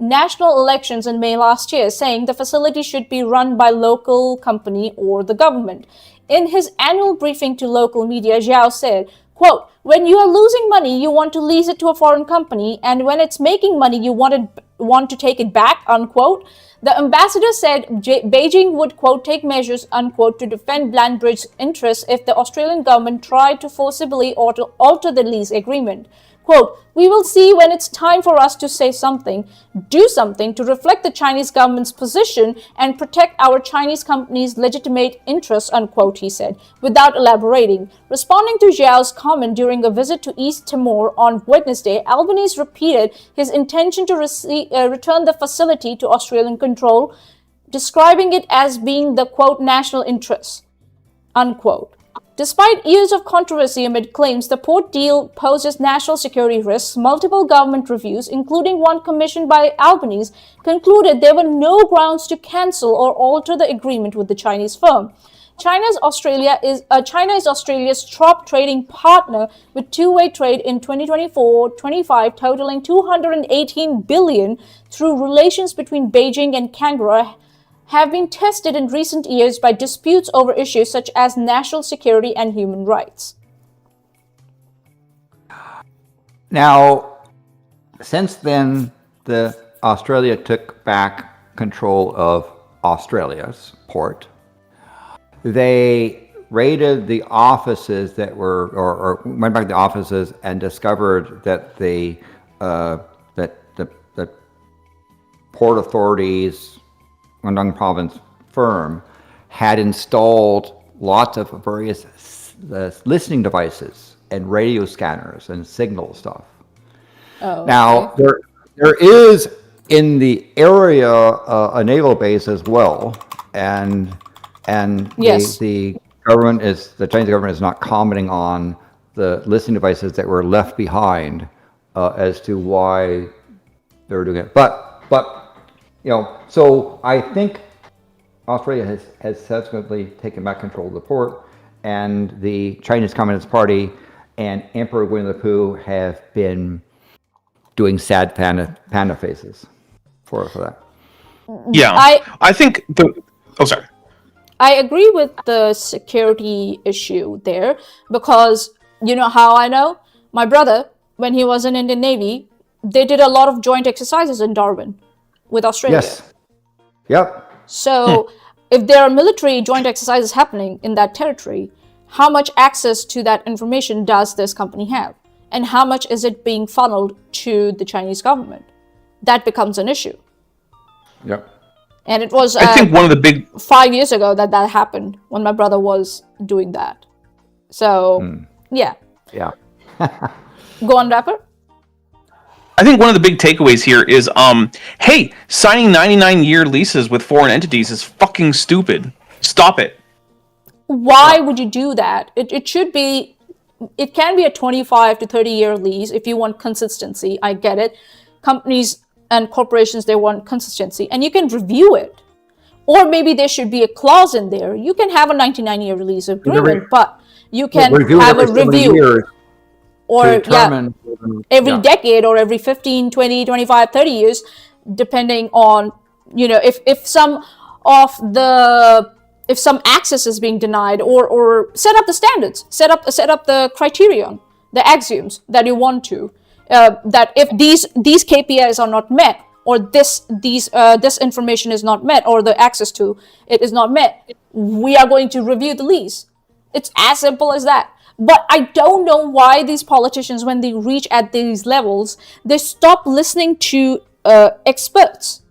national elections in May last year, saying the facility should be run by local company or the government. In his annual briefing to local media, Zhao said, quote, when you are losing money, you want to lease it to a foreign company, and when it's making money, you want to take it back, unquote. The ambassador said Beijing would, quote, take measures, unquote, to defend Landbridge's interests if the Australian government tried to forcibly alter the lease agreement. Quote, we will see when it's time for us to say something, do something to reflect the Chinese government's position and protect our Chinese companies' legitimate interests, unquote, he said, without elaborating. Responding to Zhao's comment during a visit to East Timor on Wednesday, Albanese repeated his intention to return the facility to Australian control, describing it as being the, quote, national interest, unquote. Despite years of controversy amid claims the port deal poses national security risks, multiple government reviews, including one commissioned by Albanese, concluded there were no grounds to cancel or alter the agreement with the Chinese firm. China is Australia's top trading partner, with two-way trade in 2024-25 totaling $218 billion through relations between Beijing and Canberra have been tested in recent years by disputes over issues such as national security and human rights. Now, since then, Australia took back control of Australia's port. They raided the offices that were, or went back to the offices and discovered that the port authorities, Guangdong province firm, had installed lots of various listening devices and radio scanners and signal stuff. Oh, now, there is in the area a naval base as well, and yes. the Chinese government is not commenting on the listening devices that were left behind as to why they were doing it. But so I think Australia has subsequently taken back control of the port, and the Chinese Communist Party and Emperor Winnie the Pooh have been doing sad panda faces for that. Yeah, I think Oh, sorry. I agree with the security issue there because you know how I know? My brother, when he was in Indian Navy, they did a lot of joint exercises in Darwin with Australia. Yes. Yep. So if there are military joint exercises happening in that territory, how much access to that information does this company have? And how much is it being funneled to the Chinese government? That becomes an issue. Yep. And it was I think one of the big 5 years ago that happened when my brother was doing that. So, yeah. Yeah. Go on, Rapper. I think one of the big takeaways here is, hey, signing 99-year leases with foreign entities is fucking stupid. Stop it. Why would you do that? It should be, it can be a 25 to 30-year lease if you want consistency. I get it. Companies and corporations, they want consistency. And you can review it. Or maybe there should be a clause in there. You can have a 99-year lease agreement, but you can have a review. Or every decade or every 15, 20, 25, 30 years, depending on, you know, if some access is being denied, or set up the standards, set up the criterion, the axioms that you want to, that if these KPIs are not met, or this information is not met, or the access to it is not met, we are going to review the lease. It's as simple as that. But I don't know why these politicians, when they reach at these levels, they stop listening to experts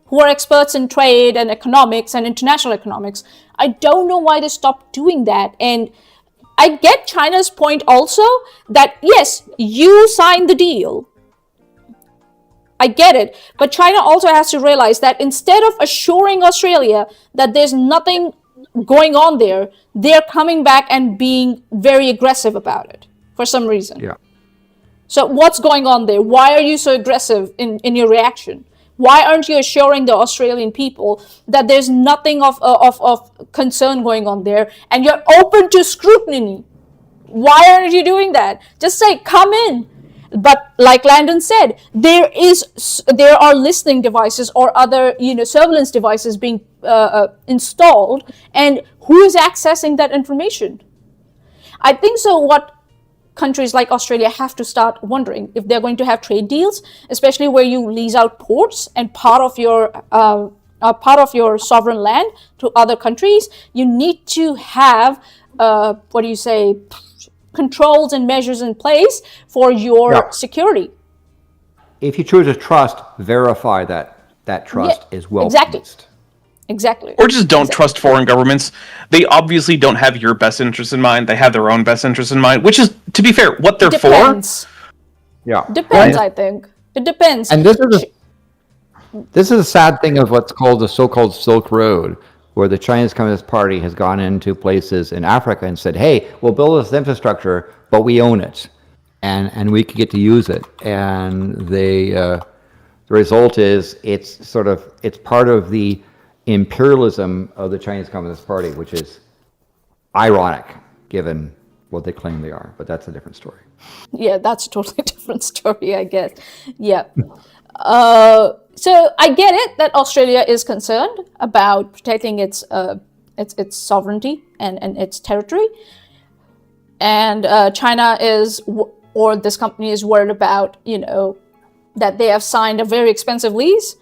who are experts in trade and economics and international economics. I don't know why they stop doing that. And I get China's point also that, yes, you signed the deal. I get it. But China also has to realize that instead of assuring Australia that there's nothing going on there, they're coming back and being very aggressive about it for some reason. Yeah. So what's going on there? Why are you so aggressive in your reaction? Why aren't you assuring the Australian people that there's nothing of concern going on there and you're open to scrutiny? Why aren't you doing that? Just say, come in. But like Landon said, there are listening devices or other surveillance devices being installed, and who is accessing that information? I think so. What countries like Australia have to start wondering if they're going to have trade deals, especially where you lease out ports and part of your sovereign land to other countries, you need to have controls and measures in place for your security. If you choose to trust, verify that trust is well placed. Exactly. Or just don't trust foreign governments. They obviously don't have your best interest in mind. They have their own best interest in mind, which is, to be fair, what they're Depends. for. Yeah. Depends, I think. It depends. And this is a sad thing of what's called the so-called Silk Road, where the Chinese Communist Party has gone into places in Africa and said, hey, we'll build this infrastructure, but we own it, and we can get to use it. And the result is it's part of the imperialism of the Chinese Communist Party, which is ironic given what they claim they are, but that's a different story. Yeah, that's a totally different story, I guess. Yeah. So I get it that Australia is concerned about protecting its sovereignty and its territory, and China or this company is worried about that they have signed a very expensive lease.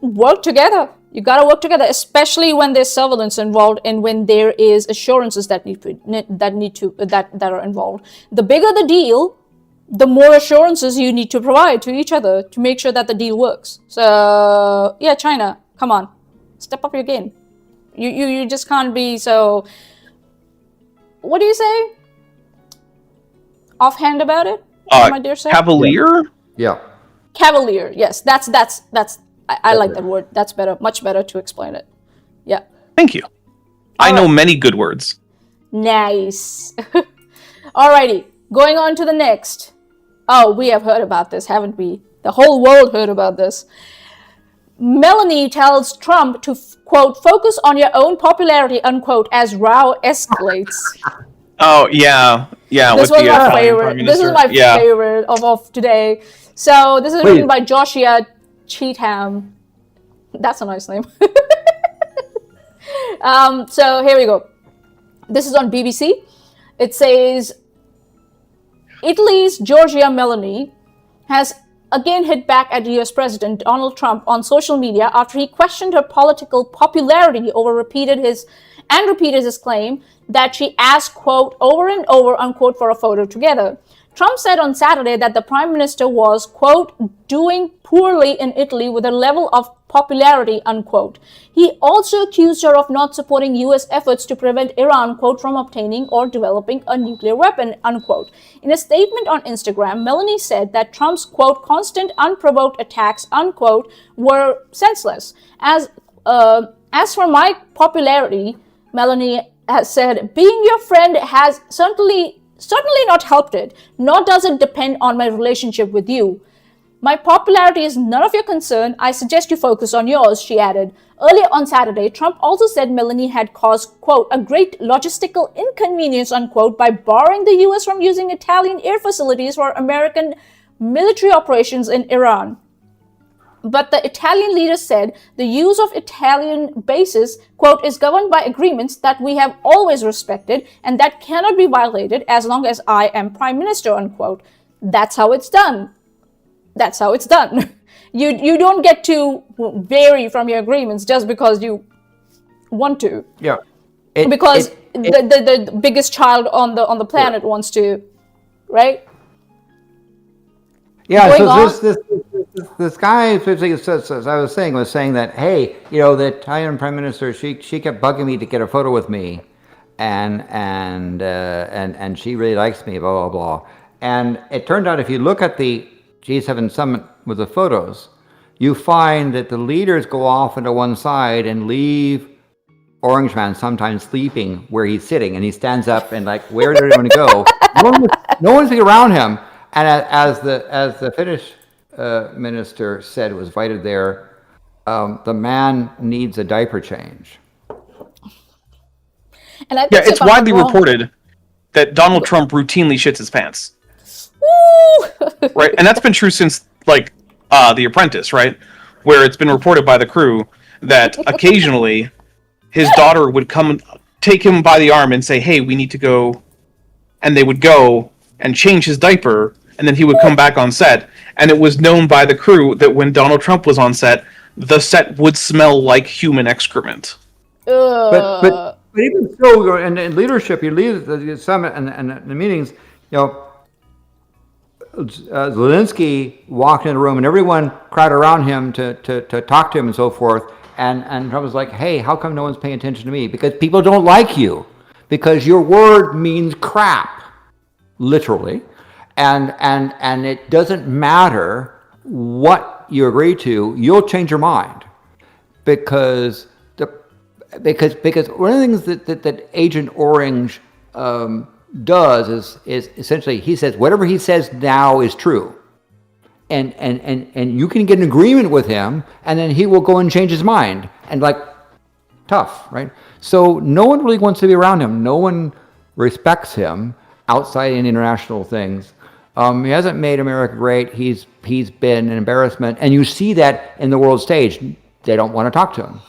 Work together. You gotta work together, especially when there's surveillance involved and when there is assurances that are involved. The bigger the deal, the more assurances you need to provide to each other to make sure that the deal works. So yeah, China, come on, step up your game. You just can't be so. What do you say? Offhand about it, my dear sir. Cavalier. Yeah. Cavalier. Yes, that's. I like that word. That's better, much better to explain it. Yeah. Thank you. I know many good words. Nice. Alrighty, going on to the next. Oh, we have heard about this, haven't we? The whole world heard about this. Melanie tells Trump to, quote, focus on your own popularity, unquote, as row escalates. Oh yeah, yeah. This with was the my Italian favorite. Prime This is Minister. my Yeah. favorite of today. So this is Please. written by Joshua Cheatham. That's a nice name. So here we go. This is on BBC. It says Italy's Giorgia Meloni has again hit back at US President Donald Trump on social media after he questioned her political popularity over repeated his claim that she asked, quote, over and over, unquote, for a photo together. Trump said on Saturday that the prime minister was, quote, doing poorly in Italy with a level of popularity, unquote. He also accused her of not supporting US efforts to prevent Iran, quote, from obtaining or developing a nuclear weapon, unquote. In a statement on Instagram, Meloni said that Trump's, quote, constant unprovoked attacks, unquote, were senseless. As for my popularity, Meloni has said, being your friend has certainly not helped it, nor does it depend on my relationship with you. My popularity is none of your concern. I suggest you focus on yours, she added. Earlier on Saturday, Trump also said Meloni had caused, quote, a great logistical inconvenience, unquote, by barring the US from using Italian air facilities for American military operations in Iran. But the Italian leader said the use of Italian bases, quote, is governed by agreements that we have always respected and that cannot be violated as long as I am prime minister, unquote. That's how it's done. That's how it's done. You don't get to vary from your agreements just because you want to. Yeah. Because the biggest child on the planet wants to, right? Yeah, Going so this guy, as I was saying that, hey, the Italian prime minister, she kept bugging me to get a photo with me, and she really likes me, blah blah blah. And it turned out, if you look at the G7 summit with the photos, you find that the leaders go off into one side and leave Orange Man sometimes sleeping where he's sitting, and he stands up and like, where did everyone go? No one's around him. And as the Finnish minister said, was invited there, the man needs a diaper change. And I think Yeah, it's widely reported that Donald Trump routinely shits his pants. Woo! Right, and that's been true since The Apprentice, right? Where it's been reported by the crew that occasionally his daughter would come and take him by the arm and say, "Hey, we need to go," and they would go and change his diaper, and then he would come back on set. And it was known by the crew that when Donald Trump was on set, the set would smell like human excrement. But even so, in leadership, you lead the summit and the meetings. Zelensky walked in the room, and everyone crowded around him to talk to him and so forth. And Trump was like, "Hey, how come no one's paying attention to me? Because people don't like you, because your word means crap, literally, and it doesn't matter what you agree to, you'll change your mind, because one of the things that Agent Orange does is essentially, he says whatever he says now is true, and you can get an agreement with him, and then he will go and change his mind, and tough, right? So no one really wants to be around him. No one respects him outside in international things. He hasn't made America great. He's been an embarrassment, and you see that in the world stage. They don't want to talk to him.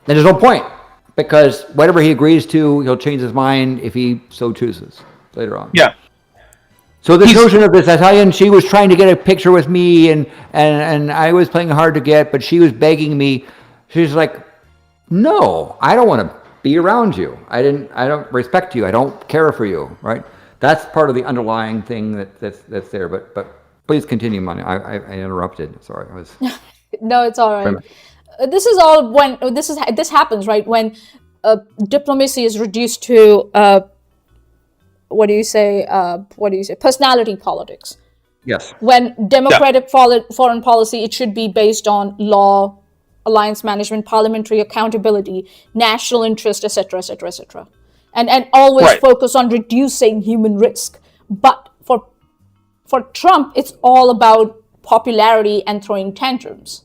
And there's no point, because whatever he agrees to, he'll change his mind if he so chooses later on. Yeah. So this notion of this Italian, she was trying to get a picture with me, and I was playing hard to get, but she was begging me. She's like, no, I don't want to be around you. I don't respect you. I don't care for you, right? That's part of the underlying thing that's there. But please continue, Mani. I interrupted. Sorry, I was. No, it's all right. This is all when this happens, right? When diplomacy is reduced to personality politics. Yes. When democratic foreign policy, it should be based on law, alliance management, parliamentary accountability, national interest, etc., etc., etc., and always focus on reducing human risk. But for Trump, it's all about popularity and throwing tantrums.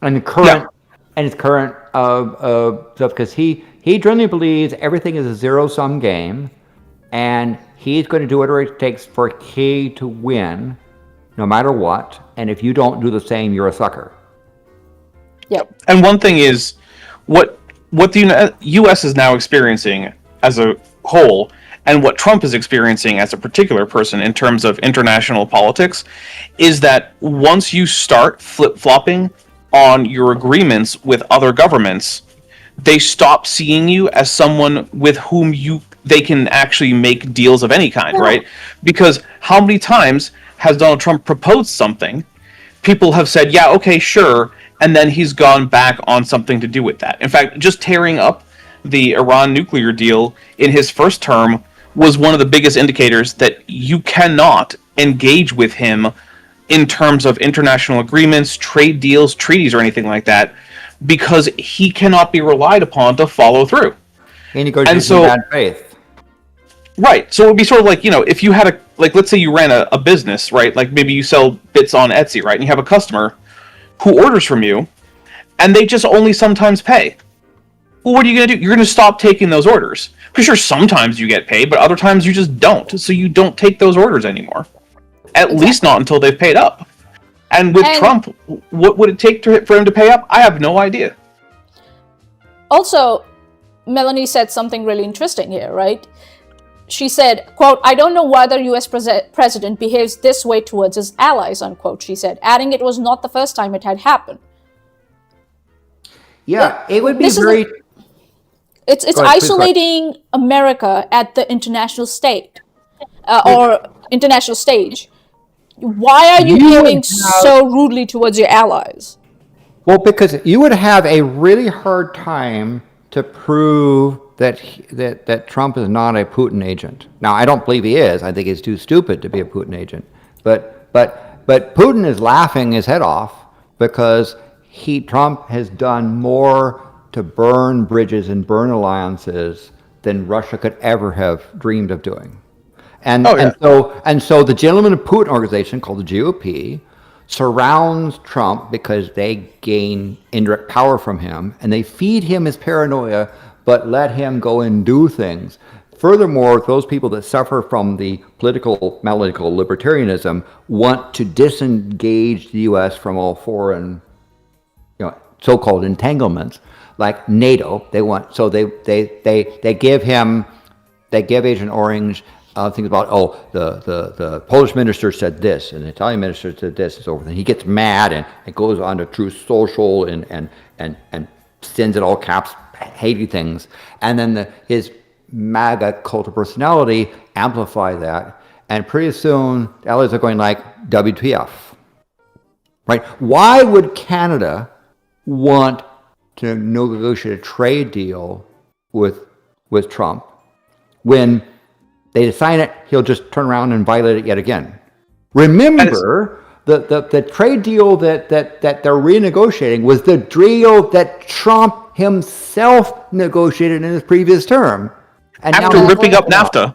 And current and his current stuff, because he generally believes everything is a zero-sum game, and he's going to do whatever it takes for K to win, no matter what. And if you don't do the same, you're a sucker. Yep. And one thing is, what the U.S. is now experiencing as a whole, and what Trump is experiencing as a particular person in terms of international politics, is that once you start flip-flopping on your agreements with other governments, they stop seeing you as someone with whom they can actually make deals of any kind, right? Because how many times has Donald Trump proposed something, people have said, yeah, okay, sure, and then he's gone back on something to do with that. In fact, just tearing up the Iran nuclear deal in his first term was one of the biggest indicators that you cannot engage with him in terms of international agreements, trade deals, treaties, or anything like that, because he cannot be relied upon to follow through. And he goes in bad faith. Right. So it would be sort of like, if you had let's say you ran a business, right? Like maybe you sell bits on Etsy, right? And you have a customer who orders from you, and they just only sometimes pay. Well, what are you going to do? You're going to stop taking those orders. For sure, sometimes you get paid, but other times you just don't. So you don't take those orders anymore. At least not until they've paid up. And with Trump, what would it take for him to pay up? I have no idea. Also, Melanie said something really interesting here, right? She said, quote, "I don't know why the U.S. president behaves this way towards his allies," unquote, she said, adding it was not the first time it had happened. Yeah, it would be very... It's isolating America at the international state, or international stage. Why are you behaving so rudely towards your allies? Well, because you would have a really hard time to prove that Trump is not a Putin agent. Now, I don't believe he is. I think he's too stupid to be a Putin agent. But Putin is laughing his head off because Trump has done more to burn bridges and burn alliances than Russia could ever have dreamed of doing. And so the Gentlemen of Putin organization, called the GOP, surrounds Trump because they gain indirect power from him, and they feed him his paranoia, but let him go and do things. Furthermore, those people that suffer from the political libertarianism want to disengage the U.S. from all foreign, so-called entanglements, like NATO. They want, so they give Agent Orange things about, the Polish minister said this, and the Italian minister said this, and so forth. And he gets mad and goes on to Truth Social and sends in all caps hatey things. And then his MAGA cult of personality amplify that. And pretty soon, the allies are going like, WTF. Right? Why would Canada want to negotiate a trade deal with Trump when they sign it, he'll just turn around and violate it yet again? Remember, the trade deal that they're renegotiating was the deal that Trump himself negotiated in his previous term. And after ripping up NAFTA.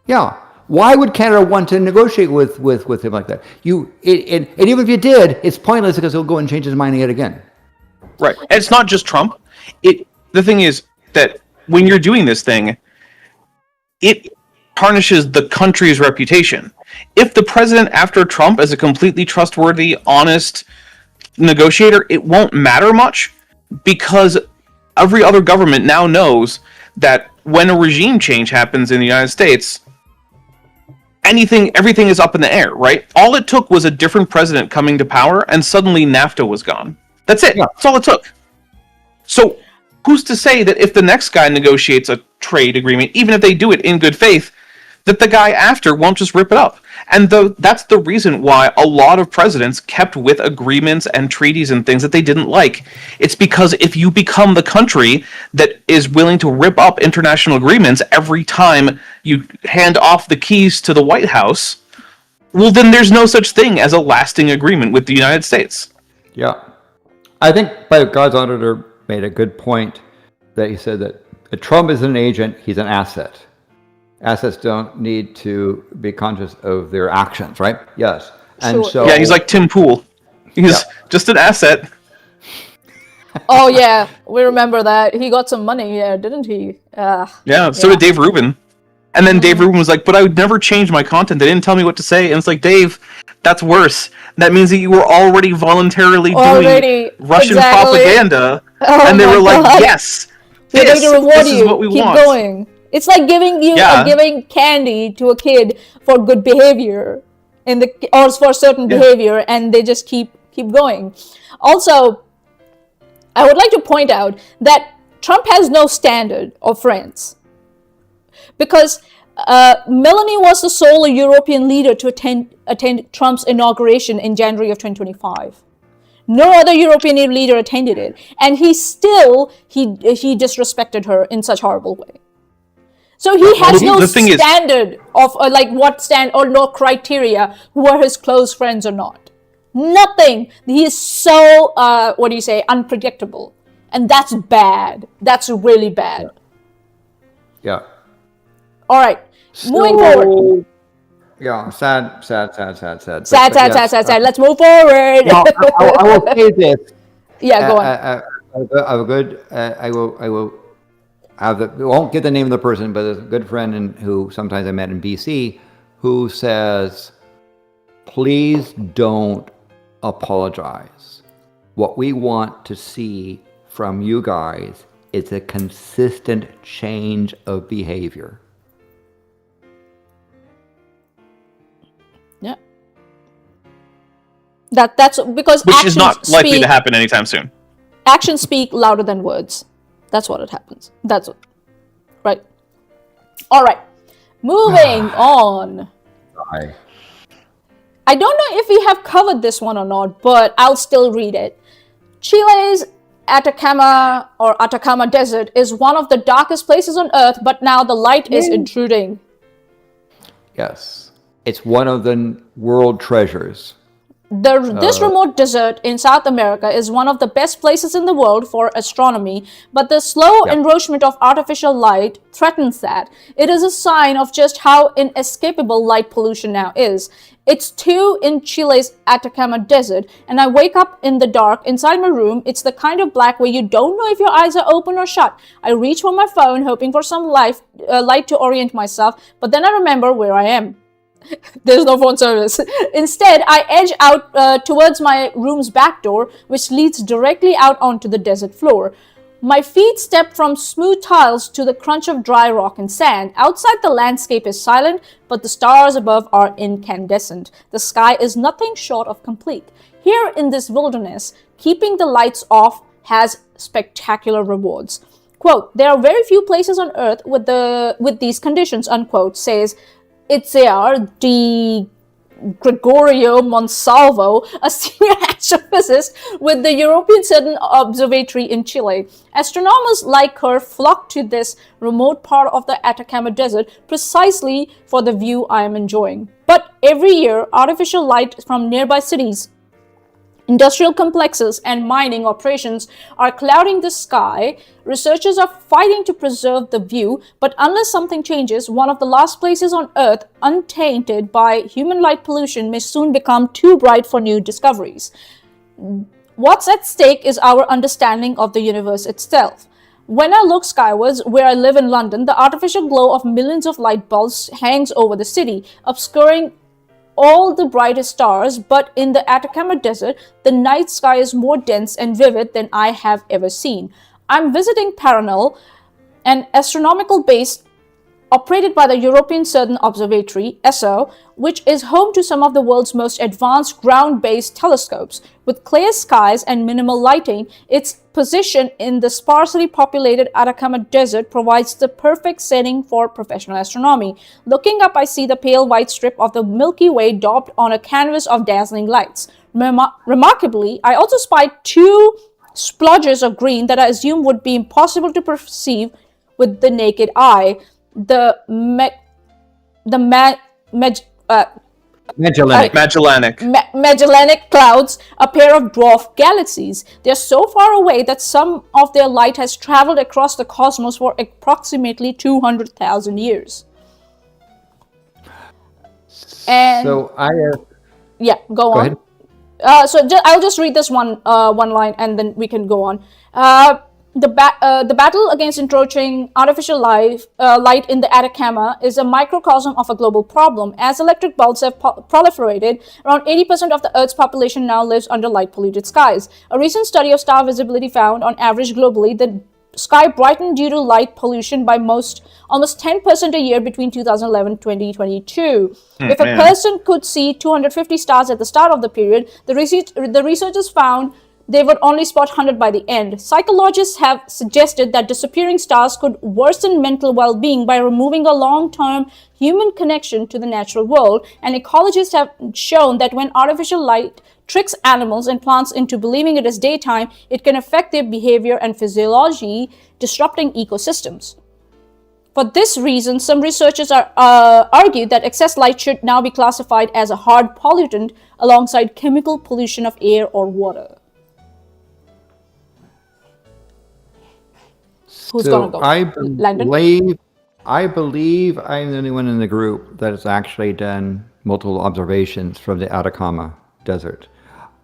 Yeah. Why would Canada want to negotiate with him like that? And even if you did, it's pointless because he'll go and change his mind yet again. Right. And it's not just Trump. The thing is that when you're doing this thing, it tarnishes the country's reputation. If the president after Trump is a completely trustworthy, honest negotiator, it won't matter much, because every other government now knows that when a regime change happens in the United States, everything is up in the air, right? All it took was a different president coming to power, and suddenly NAFTA was gone. That's it. Yeah. That's all it took. So who's to say that if the next guy negotiates a trade agreement, even if they do it in good faith, that the guy after won't just rip it up? And that's the reason why a lot of presidents kept with agreements and treaties and things that they didn't like. It's because if you become the country that is willing to rip up international agreements every time you hand off the keys to the White House, well, then there's no such thing as a lasting agreement with the United States. Yeah. I think God's auditor made a good point that he said that Trump is an agent, he's an asset. Assets don't need to be conscious of their actions, right? Yes. And Sure. so yeah, he's like Tim Pool. He's just an asset. Oh yeah, we remember that. He got some money, yeah, didn't he? Yeah, so did Dave Rubin. And then Dave Rubin was like, but I would never change my content. They didn't tell me what to say. And it's like, Dave, that's worse. That means that you were already voluntarily doing Russian propaganda. Oh and they my were like, God. yes, We're going to reward this you. is what we Keep want. going. It's like giving candy to a kid for good behavior or for certain behavior, and they just keep going. Also, I would like to point out that Trump has no standard of friends, because Melanie was the sole European leader to attend Trump's inauguration in January of 2025. No other European leader attended it, and he disrespected her in such horrible way. So he has no standard of no criteria who are his close friends or not. Nothing. He is so unpredictable, and that's bad. That's really bad. Yeah. All right, moving forward. Yeah, sad. Sad. Let's move forward. No, I will say this. Yeah, go on. I will have I won't get the name of the person, but there's a good friend who sometimes I met in BC who says, please don't apologize. What we want to see from you guys is a consistent change of behavior. Yeah. That's because which is not likely to happen anytime soon. Actions speak louder than words. That's what it happens. That's right. All right. Moving on. I don't know if we have covered this one or not, but I'll still read it. Chile's Atacama Desert is one of the darkest places on Earth, but now the light is intruding. Yes. It's one of the world treasures. This remote desert in South America is one of the best places in the world for astronomy, but the slow encroachment of artificial light threatens that. It is a sign of just how inescapable light pollution now is. It's 2 in Chile's Atacama Desert, and I wake up in the dark inside my room. It's the kind of black where you don't know if your eyes are open or shut. I reach for my phone, hoping for some light to orient myself, but then I remember where I am. There's no phone service. Instead, I edge out towards my room's back door, which leads directly out onto the desert floor. My feet step from smooth tiles to the crunch of dry rock and sand. Outside, the landscape is silent, but the stars above are incandescent. The sky is nothing short of complete. Here in this wilderness, keeping the lights off has spectacular rewards. Quote, there are very few places on Earth with these conditions, unquote, says Itziar de Gregorio Monsalvo, a senior astrophysicist with the European Southern Observatory in Chile. Astronomers like her flock to this remote part of the Atacama Desert precisely for the view I am enjoying. But every year, artificial light from nearby cities, industrial complexes, and mining operations are clouding the sky. Researchers are fighting to preserve the view, but unless something changes, one of the last places on Earth untainted by human light pollution may soon become too bright for new discoveries. What's at stake is our understanding of the universe itself. When I look skywards, where I live in London, the artificial glow of millions of light bulbs hangs over the city, obscuring all the brightest stars, but in the Atacama Desert, the night sky is more dense and vivid than I have ever seen. I'm visiting Paranal, an astronomical base operated by the European Southern Observatory, ESO, which is home to some of the world's most advanced ground-based telescopes. With clear skies and minimal lighting, its position in the sparsely populated Atacama Desert provides the perfect setting for professional astronomy. Looking up, I see the pale white strip of the Milky Way daubed on a canvas of dazzling lights. Remarkably, I also spied 2 splodges of green that I assume would be impossible to perceive with the naked eye. Magellanic Clouds, a pair of dwarf galaxies. They are so far away that some of their light has traveled across the cosmos for approximately 200,000 years. And so I yeah, go on. Ahead. I'll just read this one line and then we can go on. The battle against encroaching artificial light in the Atacama is a microcosm of a global problem. As electric bulbs have proliferated, around 80% of the Earth's population now lives under light-polluted skies. A recent study of star visibility found, on average globally, the sky brightened due to light pollution by almost 10% a year between 2011 and 2022. If a person could see 250 stars at the start of the period, the researchers found they would only spot 100 by the end. Psychologists have suggested that disappearing stars could worsen mental well-being by removing a long-term human connection to the natural world, and ecologists have shown that when artificial light tricks animals and plants into believing it is daytime, it can affect their behavior and physiology, disrupting ecosystems. For this reason, some researchers argue that excess light should now be classified as a hard pollutant alongside chemical pollution of air or water. Who's So gonna go? I Landon? believe I'm the only one in the group that has actually done multiple observations from the Atacama Desert.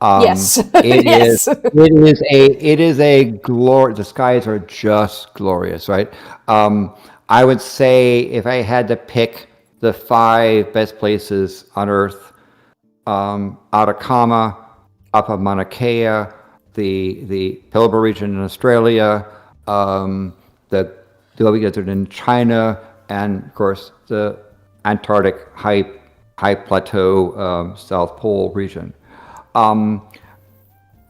Yes. It Yes. it is a glory. The skies are just glorious, right? I would say if I had to pick the 5 best places on Earth, Atacama, Upper Mauna Kea, the Pilbara region in Australia, the Gobi Desert in China, and of course the Antarctic high plateau South Pole region.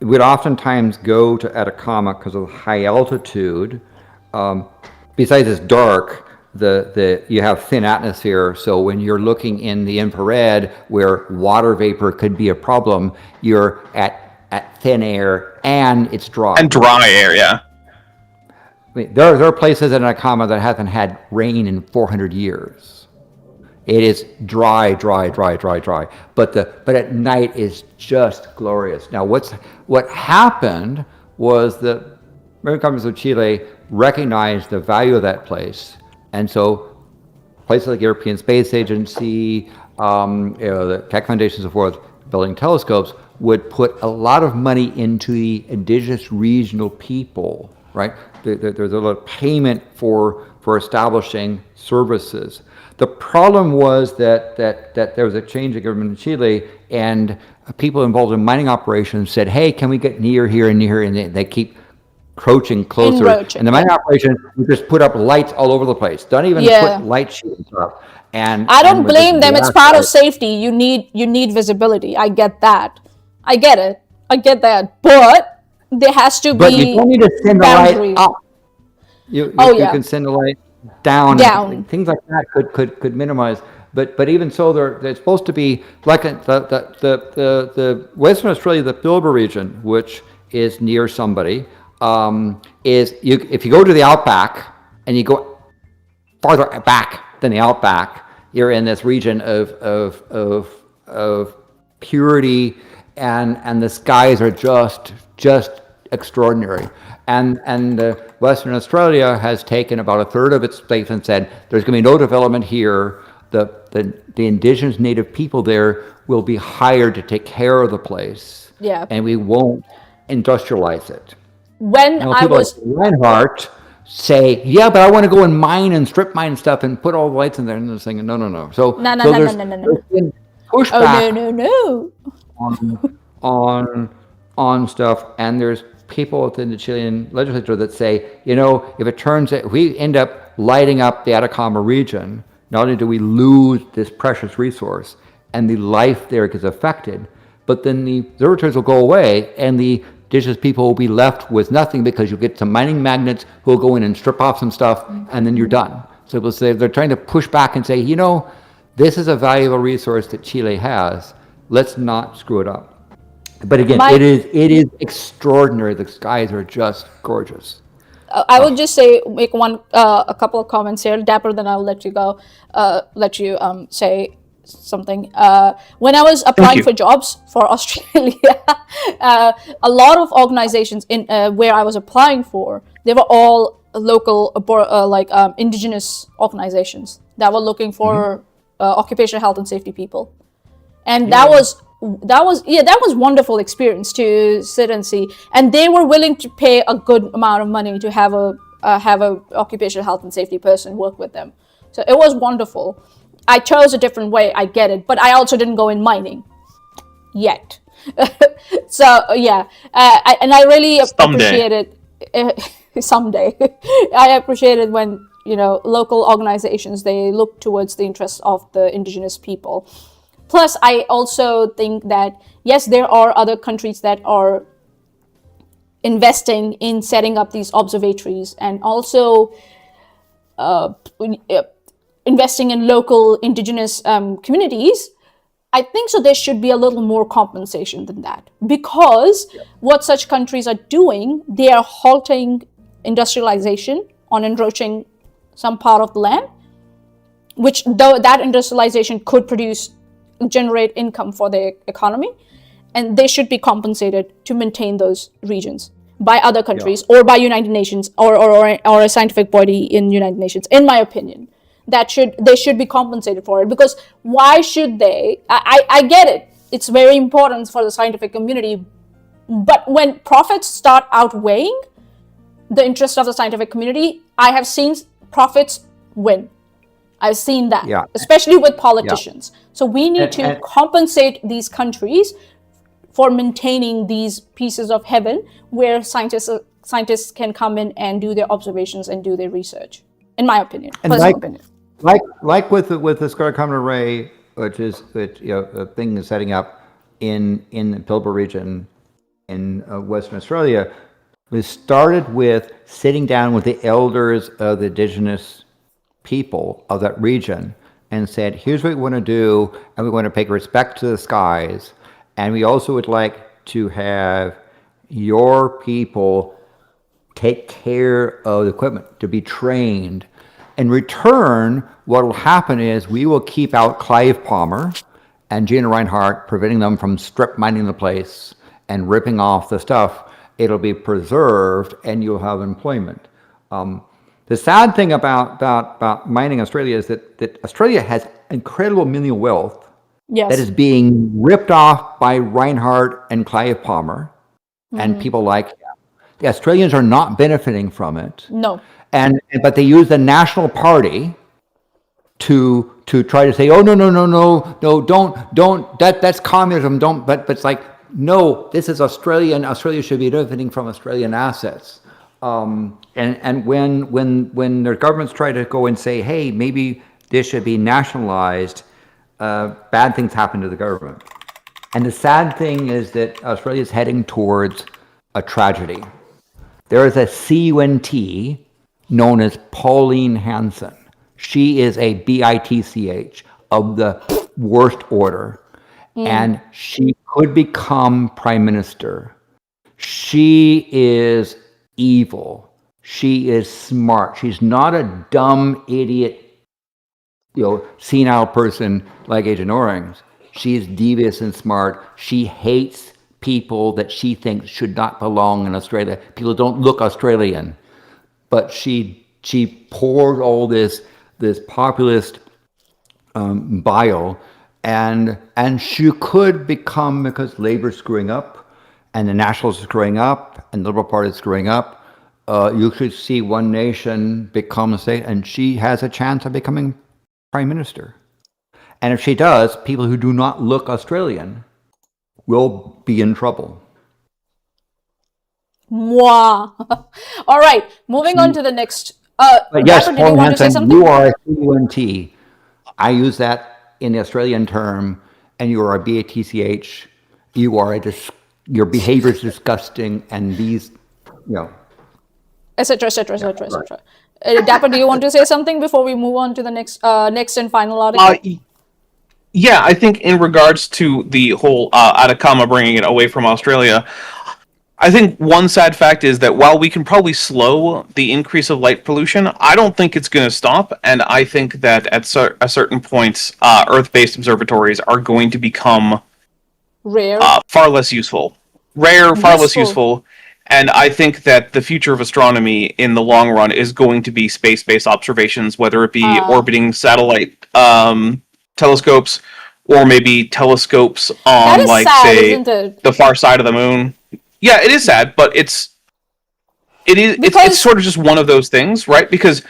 We'd oftentimes go to Atacama because of high altitude. Besides it's dark, you have thin atmosphere, so when you're looking in the infrared where water vapor could be a problem, you're at thin air and it's dry. And dry air, yeah. I mean, there are places in Atacama that haven't had rain in 400 years. It is dry. But at night is just glorious. Now, what happened was the American government of Chile recognized the value of that place, and so places like European Space Agency, the Keck Foundation, and so forth, building telescopes, would put a lot of money into the indigenous regional people. Right? There's a lot of payment for establishing services. The problem was that there was a change in government in Chile, and people involved in mining operations said, "Hey, can we get near here and near?" And they keep encroaching closer. And the mining operation would just put up lights all over the place. Don't even put light sheets up. And I don't blame them. It's part of safety. You need visibility. I get that. I get it. I get that. But there has to be But you don't need to send the boundary. light up. You can send the light down. Things like that could minimize. But even so, they're supposed to be like the Western Australia, the Pilbara region, which is near somebody. If you go to the outback and you go farther back than the outback, you're in this region of purity, and the skies are just extraordinary. And Western Australia has taken about a third of its space and said there's going to be no development here. The indigenous native people there will be hired to take care of the place. Yeah. And we won't industrialize it. When I people was like Reinhardt say, yeah, but I want to go and mine and strip mine stuff and put all the lights in there, and they're saying, no. So there's been pushback on stuff, and there's people within the Chilean legislature that say, if it turns out we end up lighting up the Atacama region, not only do we lose this precious resource and the life there gets affected, but then the observatories will go away and the indigenous people will be left with nothing, because you'll get some mining magnates who will go in and strip off some stuff, and then you're done. So we'll say they're trying to push back and say, this is a valuable resource that Chile has. Let's not screw it up. But again, it is extraordinary. The skies are just gorgeous. I would just make a couple of comments here, Dapper. Then I'll let you go. Let you say something. When I was applying for jobs for Australia, a lot of organizations in where I was applying for, they were all local, indigenous organizations that were looking for occupational health and safety people, and that was that was wonderful experience to sit and see, and they were willing to pay a good amount of money to have a occupational health and safety person work with them. So it was wonderful. I chose a different way, I get it, but I also didn't go in mining yet. So yeah, I really appreciated someday. I appreciated when local organizations, they look towards the interests of the indigenous people. Plus, I also think that yes, there are other countries that are investing in setting up these observatories and also investing in local indigenous communities. I think so there should be a little more compensation than that, because what such countries are doing, they are halting industrialization on encroaching some part of the land, which though that industrialization could generate income for their economy, and they should be compensated to maintain those regions by other countries or by United Nations or a scientific body in United Nations, in my opinion. They should be compensated for it, because why should they? I get it. It's very important for the scientific community, but when profits start outweighing the interest of the scientific community, I have seen profits win. I've seen that, especially with politicians. So we need to compensate these countries for maintaining these pieces of heaven where scientists can come in and do their observations and do their research, in my opinion, personal opinion. Like with the Scarlet Comet Array, which a thing is setting up in the Pilbara region in Western Australia, was started with sitting down with the elders of the indigenous people of that region and said, here's what we want to do, and we want to pay respect to the skies, and we also would like to have your people take care of the equipment, to be trained. In return, what will happen is we will keep out Clive Palmer and Gina Reinhardt, preventing them from strip mining the place and ripping off the stuff. It'll be preserved, and you'll have employment. The sad thing about mining Australia is that Australia has incredible mineral wealth that is being ripped off by Reinhardt and Clive Palmer and people like him. The Australians are not benefiting from it. No. But they use the National Party to try to say, oh no, don't that's communism, don't. But it's like, no, this is Australia, and Australia should be benefiting from Australian assets. And when their governments try to go and say, hey, maybe this should be nationalized, bad things happen to the government. And the sad thing is that Australia is heading towards a tragedy. There is a CUNT known as Pauline Hanson. She is a BITCH of the worst order, and she could become prime minister. She is evil. She is smart. She's not a dumb idiot, senile person like Agent Orange. She is devious and smart. She hates people that she thinks should not belong in Australia. People don't look Australian. But she poured all this populist bile, and she could become, because Labour's screwing up, and the Nationals are screwing up, and the Liberal Party is screwing up. You could see One Nation become a state, and she has a chance of becoming prime minister. And if she does, people who do not look Australian will be in trouble. Mwah. All right, moving on to the next. Yes, Did you want to say something? you are a CUNT. I use that in the Australian term, and you are a BATCH. You are your behavior is disgusting, and these, etc. Dapper, do you want to say something before we move on to the next and final article? Yeah, I think in regards to the whole Atacama bringing it away from Australia, I think one sad fact is that while we can probably slow the increase of light pollution, I don't think it's going to stop, and I think that at a certain point, Earth-based observatories are going to become rare, far less useful. Far less useful, and I think that the future of astronomy in the long run is going to be space-based observations, whether it be orbiting satellite telescopes or maybe telescopes That on, is like, sad, say, isn't it? the far side of the moon. Yeah, it is sad, but it's Because sort of just one of those things, right? Because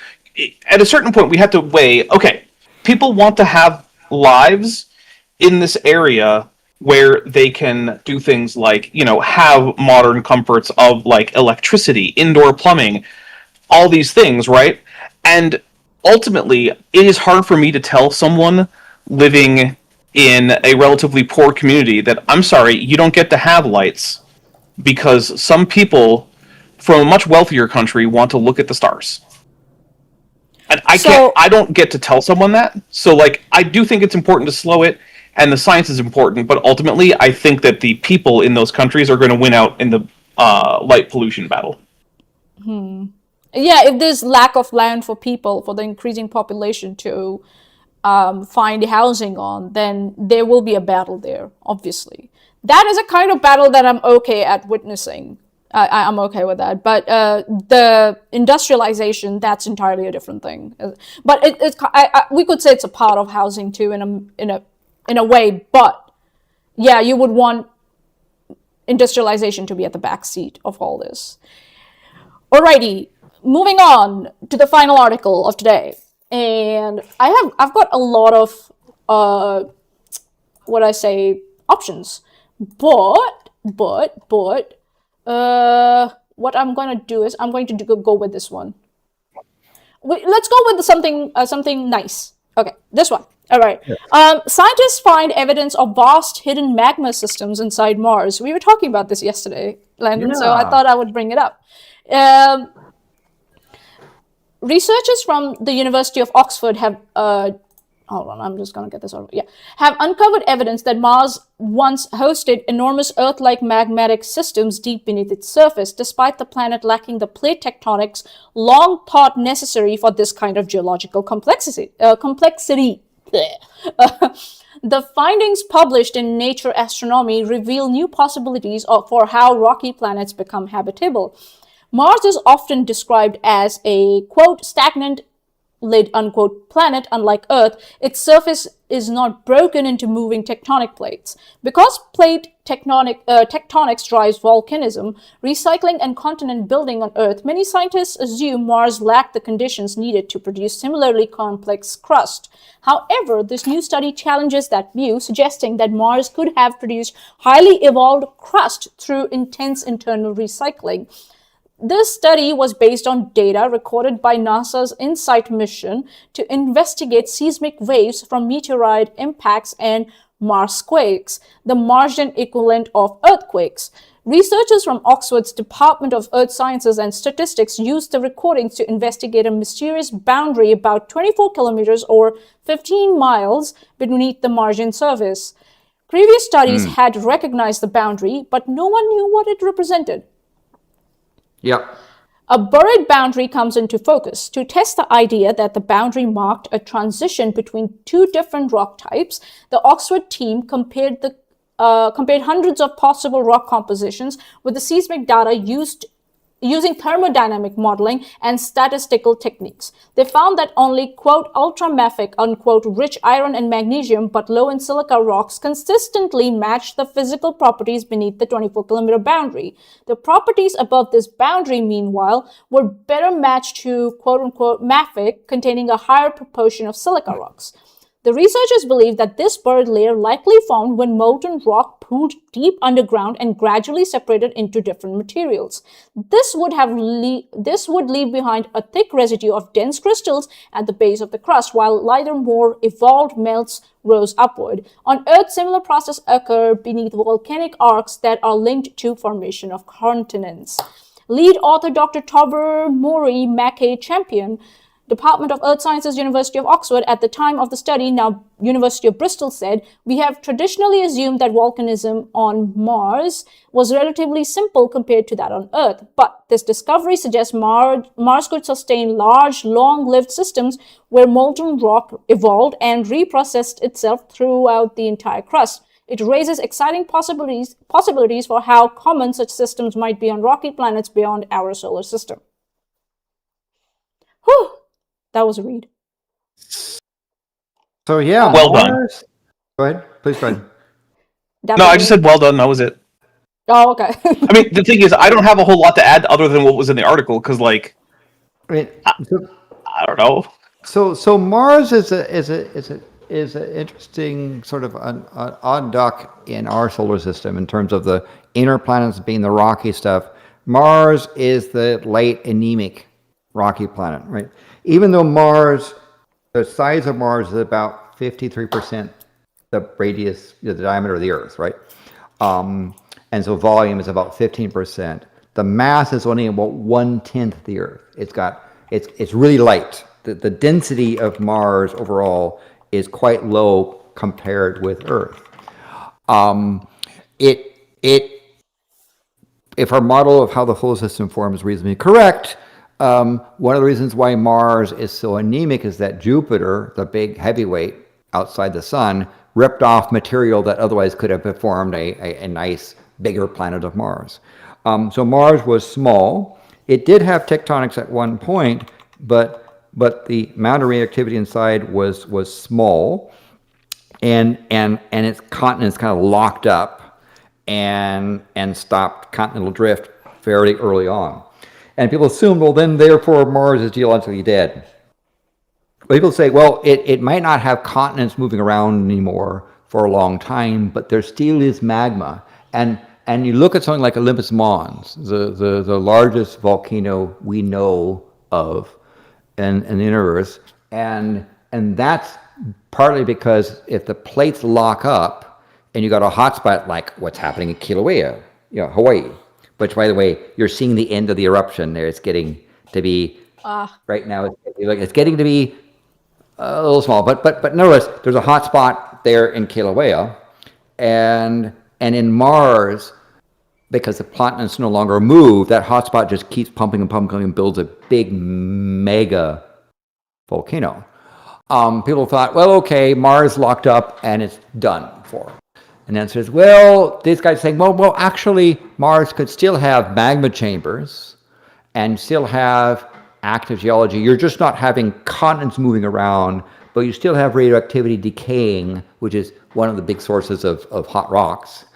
at a certain point we have to weigh, okay, people want to have lives in this area where they can do things like, have modern comforts of, like, electricity, indoor plumbing, all these things, right? And ultimately, it is hard for me to tell someone living in a relatively poor community that, I'm sorry, you don't get to have lights because some people from a much wealthier country want to look at the stars. And so I don't get to tell someone that. So, like, I do think it's important to slow it, and the science is important, but ultimately, I think that the people in those countries are going to win out in the light pollution battle. yeah, if there's lack of land for people, for the increasing population to find housing on, then there will be a battle there, obviously. That is a kind of battle that I'm okay at witnessing. I'm okay with that. But the industrialization, that's entirely a different thing. But we could say it's a part of housing too, in a way. But yeah, you would want industrialization to be at the back seat of all this. Alrighty, moving on to the final article of today. And I've got a lot of what I say options, but what I'm gonna do is I'm going to go with this one. Let's go with something nice. Okay, this one. All right. Scientists find evidence of vast hidden magma systems inside Mars. We were talking about this yesterday, Landon, so I Yeah. thought I would bring it up. Um, Researchers from the University of Oxford have hold on, I'm just gonna get this over. Yeah, have uncovered evidence that Mars once hosted enormous Earth-like magmatic systems deep beneath its surface, despite the planet lacking the plate tectonics long thought necessary for this kind of geological complexity. The findings published in Nature Astronomy reveal new possibilities for how rocky planets become habitable. Mars is often described as a, quote, stagnant lid, unquote, planet. Unlike Earth, its surface is not broken into moving tectonic plates. Because plate tectonics drives volcanism, recycling, and continent building on Earth, many scientists assume Mars lacked the conditions needed to produce similarly complex crust. However, this new study challenges that view, suggesting that Mars could have produced highly evolved crust through intense internal recycling. This study was based on data recorded by NASA's InSight mission to investigate seismic waves from meteorite impacts and Marsquakes, the Martian equivalent of earthquakes. Researchers from Oxford's Department of Earth Sciences and Statistics used the recordings to investigate a mysterious boundary about 24 kilometers or 15 miles beneath the Martian surface. Previous studies had recognized the boundary, but no one knew what it represented. Yep. A buried boundary comes into focus. To test the idea that the boundary marked a transition between two different rock types, the Oxford team compared hundreds of possible rock compositions with the seismic data using thermodynamic modeling and statistical techniques. They found that only, quote, ultramafic, unquote, rich iron and magnesium but low in silica rocks consistently matched the physical properties beneath the 24-kilometer boundary. The properties above this boundary, meanwhile, were better matched to, quote, unquote, mafic, containing a higher proportion of silica rocks. The researchers believe that this buried layer likely formed when molten rock pooled deep underground and gradually separated into different materials. This would leave behind a thick residue of dense crystals at the base of the crust, while lighter, more evolved melts rose upward. On Earth, similar processes occur beneath volcanic arcs that are linked to formation of continents. Lead author Dr. Tobermory Mackay Champion, Department of Earth Sciences, University of Oxford, at the time of the study, now University of Bristol, said, "We have traditionally assumed that volcanism on Mars was relatively simple compared to that on Earth. But this discovery suggests Mars could sustain large, long-lived systems where molten rock evolved and reprocessed itself throughout the entire crust. It raises exciting possibilities for how common such systems might be on rocky planets beyond our solar system." Whew! That was a read. So yeah, Well done. Mars. Go ahead. Please go ahead. No, I just said well done. That was it. Oh, okay. I mean, the thing is, I don't have a whole lot to add other than what was in the article because, like, I mean, I don't know. so Mars is an interesting sort of an odd duck in our solar system in terms of the inner planets being the rocky stuff. Mars is the light anemic rocky planet, right? Even though Mars, the size of Mars is about 53% the radius, the diameter of the Earth, right? And so volume is about 15%. The mass is only about 1/10 the Earth. It's really light. The density of Mars overall is quite low compared with Earth. If our model of how the solar system forms is reasonably correct, one of the reasons why Mars is so anemic is that Jupiter, the big heavyweight outside the sun, ripped off material that otherwise could have formed a nice, bigger planet of Mars. So Mars was small. It did have tectonics at one point, but the amount of reactivity inside was small, and its continents kind of locked up and stopped continental drift fairly early on. And people assume, well, then therefore Mars is geologically dead. People say, well, it might not have continents moving around anymore for a long time, but there still is magma. And you look at something like Olympus Mons, the largest volcano we know of in the universe, and that's partly because if the plates lock up and you got a hotspot like what's happening in Kilauea, Hawaii, which by the way, you're seeing the end of the eruption there. It's getting to be right now. It's getting to be a little small, but notice there's a hot spot there in Kilauea, and in Mars, because the planets no longer move, that hot spot just keeps pumping and builds a big mega volcano. People thought, well, okay, Mars locked up and it's done for. And then says, well, these guys saying, well, actually, Mars could still have magma chambers and still have active geology. You're just not having continents moving around, but you still have radioactivity decaying, which is one of the big sources of hot rocks.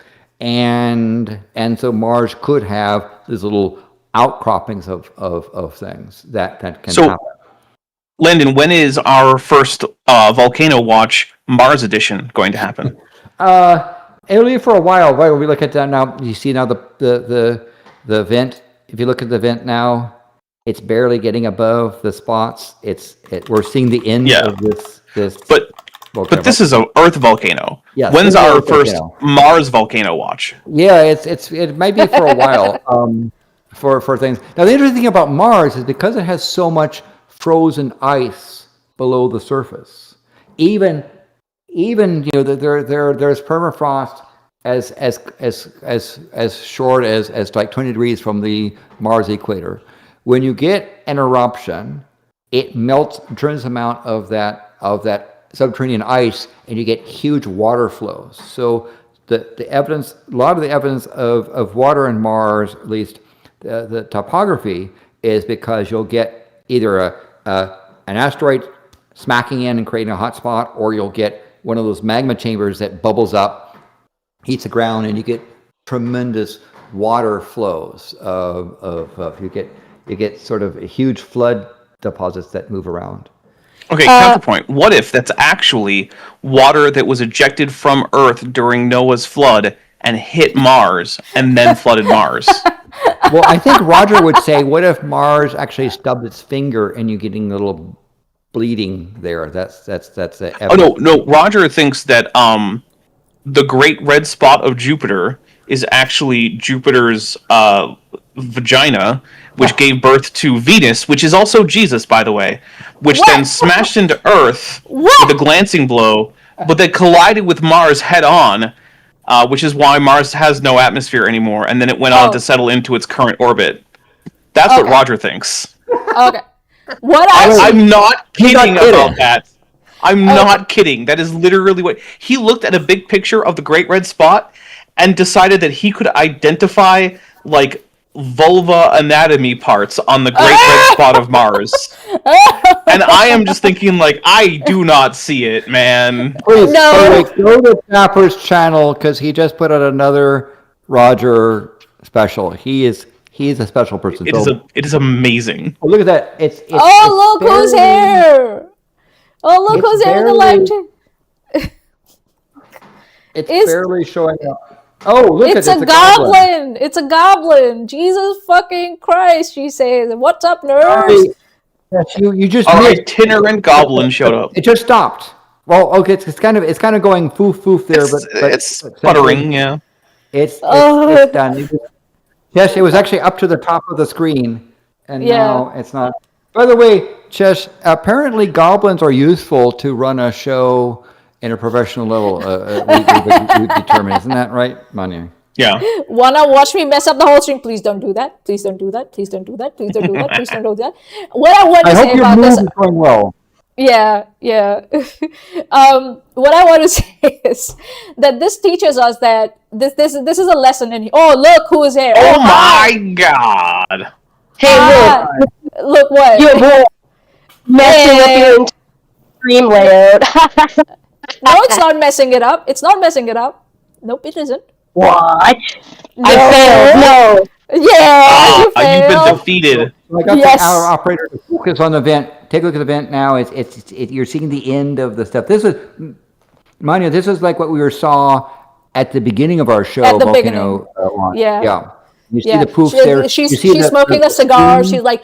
And so Mars could have these little outcroppings of things that can happen. Landon, when is our first Volcano Watch Mars edition going to happen? It'll be for a while. Right, we look at that now. You see now the vent. If you look at the vent now, it's barely getting above the spots. We're seeing the end of this. But this is an Earth volcano. Yes, when's our first Mars Volcano Watch? Yeah, it might be for a while. For things. Now the interesting thing about Mars is because it has so much frozen ice below the surface. Even there's permafrost as short as like 20 degrees from the Mars equator. When you get an eruption, it melts a tremendous amount of that subterranean ice, and you get huge water flows. So the evidence, a lot of the evidence of water in Mars, at least the topography, is because you'll get either an asteroid smacking in and creating a hot spot, or you'll get one of those magma chambers that bubbles up, heats the ground, and you get tremendous water flows. You get sort of huge flood deposits that move around. Okay, counterpoint. What if that's actually water that was ejected from Earth during Noah's flood and hit Mars and then flooded Mars? Well, I think Roger would say, what if Mars actually stubbed its finger and you're getting a little bleeding there? That's the evidence. Oh no, Roger thinks that the great red spot of Jupiter is actually Jupiter's vagina, which gave birth to Venus, which is also Jesus, by the way, which then smashed into Earth with a glancing blow, but they collided with Mars head on, which is why Mars has no atmosphere anymore, and then it went on to settle into its current orbit. That's what Roger thinks. Okay. I'm not kidding about that. I'm not kidding. That is literally what... He looked at a big picture of the Great Red Spot and decided that he could identify, like, vulva anatomy parts on the Great Red Spot of Mars. And I am just thinking, like, I do not see it, man. Please, No. by the way, go to Tapper's channel because he just put out another Roger special. He's a special person. It is amazing. Oh, look at that! It's Oh, look who's here! Oh, look it's who's here in the barely- live chat. It's It's- barely showing up. Oh, look It's at a it! goblin. It's a goblin. Jesus fucking Christ, she says. What's up, nerds? Sorry. Yes, you just Our missed. itinerant goblin showed up. It just stopped. Well, okay, it's kind of going foof there, but It's sputtering, yeah. It's Oh. done. Yes, it was actually up to the top of the screen, and Yeah. now it's not. By the way, Chesh, apparently goblins are useful to run a show in a professional level. We determine, isn't that right, Manya? Yeah. Wanna watch me mess up the whole stream? Please don't do that. Please don't do that. Please don't do that. Please don't do that. Please don't do that. What I want to I say hope your about move this, is going well. yeah. What I want to say is that this teaches us that this is a lesson in. Oh, look who is here! Oh hi. my god. Hey, Hi. Look what? look, you boy messing up your entire stream layout. No, it's not messing it up. It's not messing it up. Nope, it isn't. What? No. I failed. No. Yeah, you You've been failed. defeated. So I got Yes. our operator to focus on the vent. Take a look at the vent now. You're seeing the end of the stuff. This is, Manya, this is like what we saw at the beginning of our show. At the Volcano launch. Yeah. Yeah. You see Yeah, the poofs there. You she's see smoking a cigar. She's like,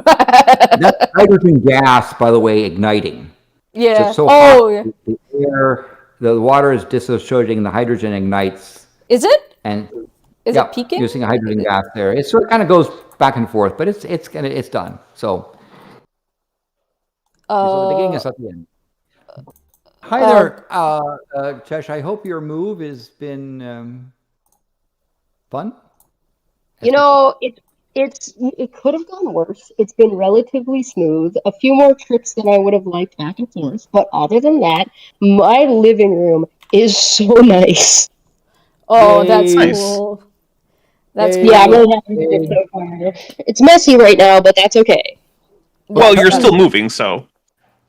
That's hydrogen gas, by the way, igniting. So yeah. it's so Oh, hot, yeah. the air, the water is dissociating, the hydrogen ignites, Is it? and Is it peaking? using a hydrogen gas there. It sort of kind of goes back and forth, but it's done. So the beginning is at the end. Hi there, Chesh. I hope your move has been fun. You know, it could have gone worse. It's been relatively smooth. A few more trips than I would have liked back and forth, but other than that, my living room is so nice. Oh, Yay. that's Nice. cool. That's Yay. cool. Yeah, I'm really happy with it so far. It's messy right now, but that's okay. Well, you're still moving, so.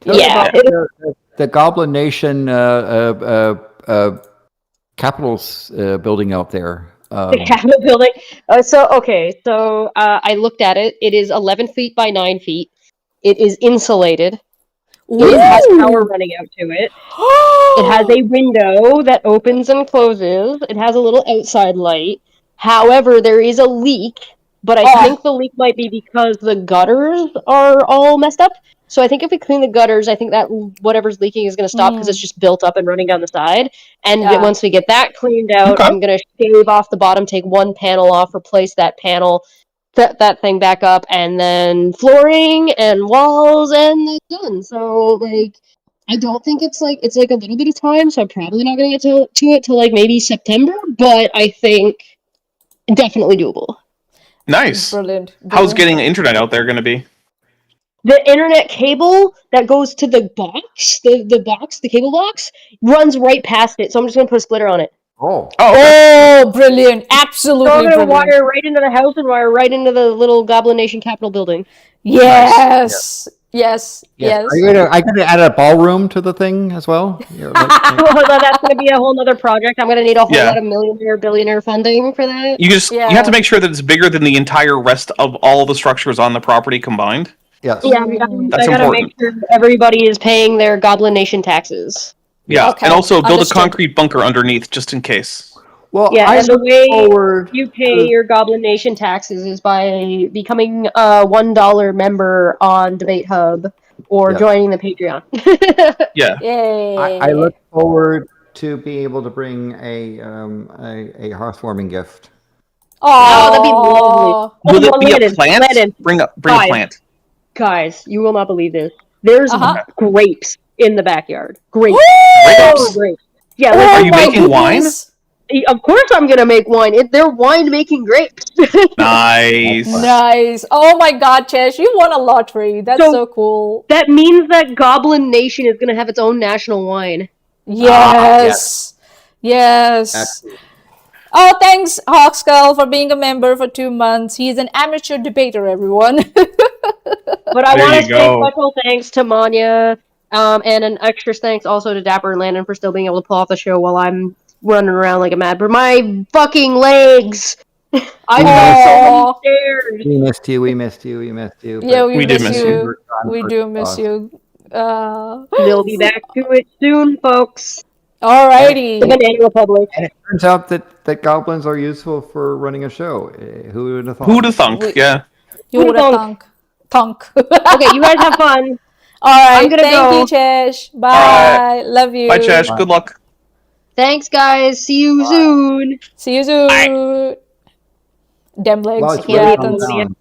Tell us Yeah. about the Goblin Nation Capitals building out there. The Capitol building. So I looked at it. It is 11 feet by 9 feet. It is insulated. It has power running out to it. It has a window that opens and closes. It has a little outside light. However, there is a leak, but I think the leak might be because the gutters are all messed up. So I think if we clean the gutters, I think that whatever's leaking is going to stop because it's just built up and running down the side. And Yeah. once we get that cleaned out, Okay. I'm going to shave off the bottom, take one panel off, replace that panel, set that thing back up, and then flooring and walls, and that's done. So, like, I don't think it's like a little bit of time, so I'm probably not going to get to it till like maybe September, but I think definitely doable. Nice. Brilliant. How's getting internet out there going to be? The internet cable that goes to the box, the cable box, runs right past it. So I'm just gonna put a splitter on it. Oh, Oh, okay. Oh, brilliant. Absolutely So I'm gonna brilliant. wire right into the house and wire right into the little Goblin Nation Capitol building. Yes. Yes. Yes. Are you gonna add a ballroom to the thing as well? Well, that's gonna be a whole nother project. I'm gonna need a whole Yeah. lot of millionaire, billionaire funding for that. You have to make sure that it's bigger than the entire rest of all the structures on the property combined. Yes. Yeah, That's I gotta important. make sure everybody is paying their Goblin Nation taxes. Yeah, Okay, and also build understood. a concrete bunker underneath just in case. Well, Yeah, I and the look way forward. you pay your Goblin Nation taxes is by becoming a $1 member on Debate Hub or Yeah. joining the Patreon. Yeah. Yay. I look forward to be able to bring a housewarming gift. Oh, that'd be lovely. Will it Oh, be a Landon, plant? Landon, Bring a Fine. plant. guys, you will not believe this. There's Uh-huh. grapes in the backyard. Grapes. Grapes? Grapes. Yeah, Oh like, Are you my making wine? goodness. of course I'm gonna make wine. They're wine-making grapes. Nice. Nice. Oh my God, Chesh, you won a lottery. That's So- so cool. That means that Goblin Nation is gonna have its own national wine. Yes. Yes. Absolutely. Oh, thanks, Hawkskull, for being a member for 2 months. He's an amateur debater, everyone. But I There want to you say go. special thanks to Manya, and an extra thanks also to Dapper and Landon for still being able to pull off the show while I'm running around like a mad. But my fucking legs! I fell so many Aw. stairs. We missed you. We missed you. We missed you. Yeah, we We did miss miss you. you. We do miss you. We'll be back to it soon, folks. Alrighty. The Banana Republic. And it turns out that goblins are useful for running a show. Who would have thought? Who'd have thunk? We- Yeah. You would have Thunk. thunk. Okay, you guys have fun. All right. I'm gonna Thank go. you, Chesh. Bye. Love you. Bye, Chesh. Good luck. Thanks, guys. See you soon. See you soon. Dem legs. Well, it's What really happens? calmed down.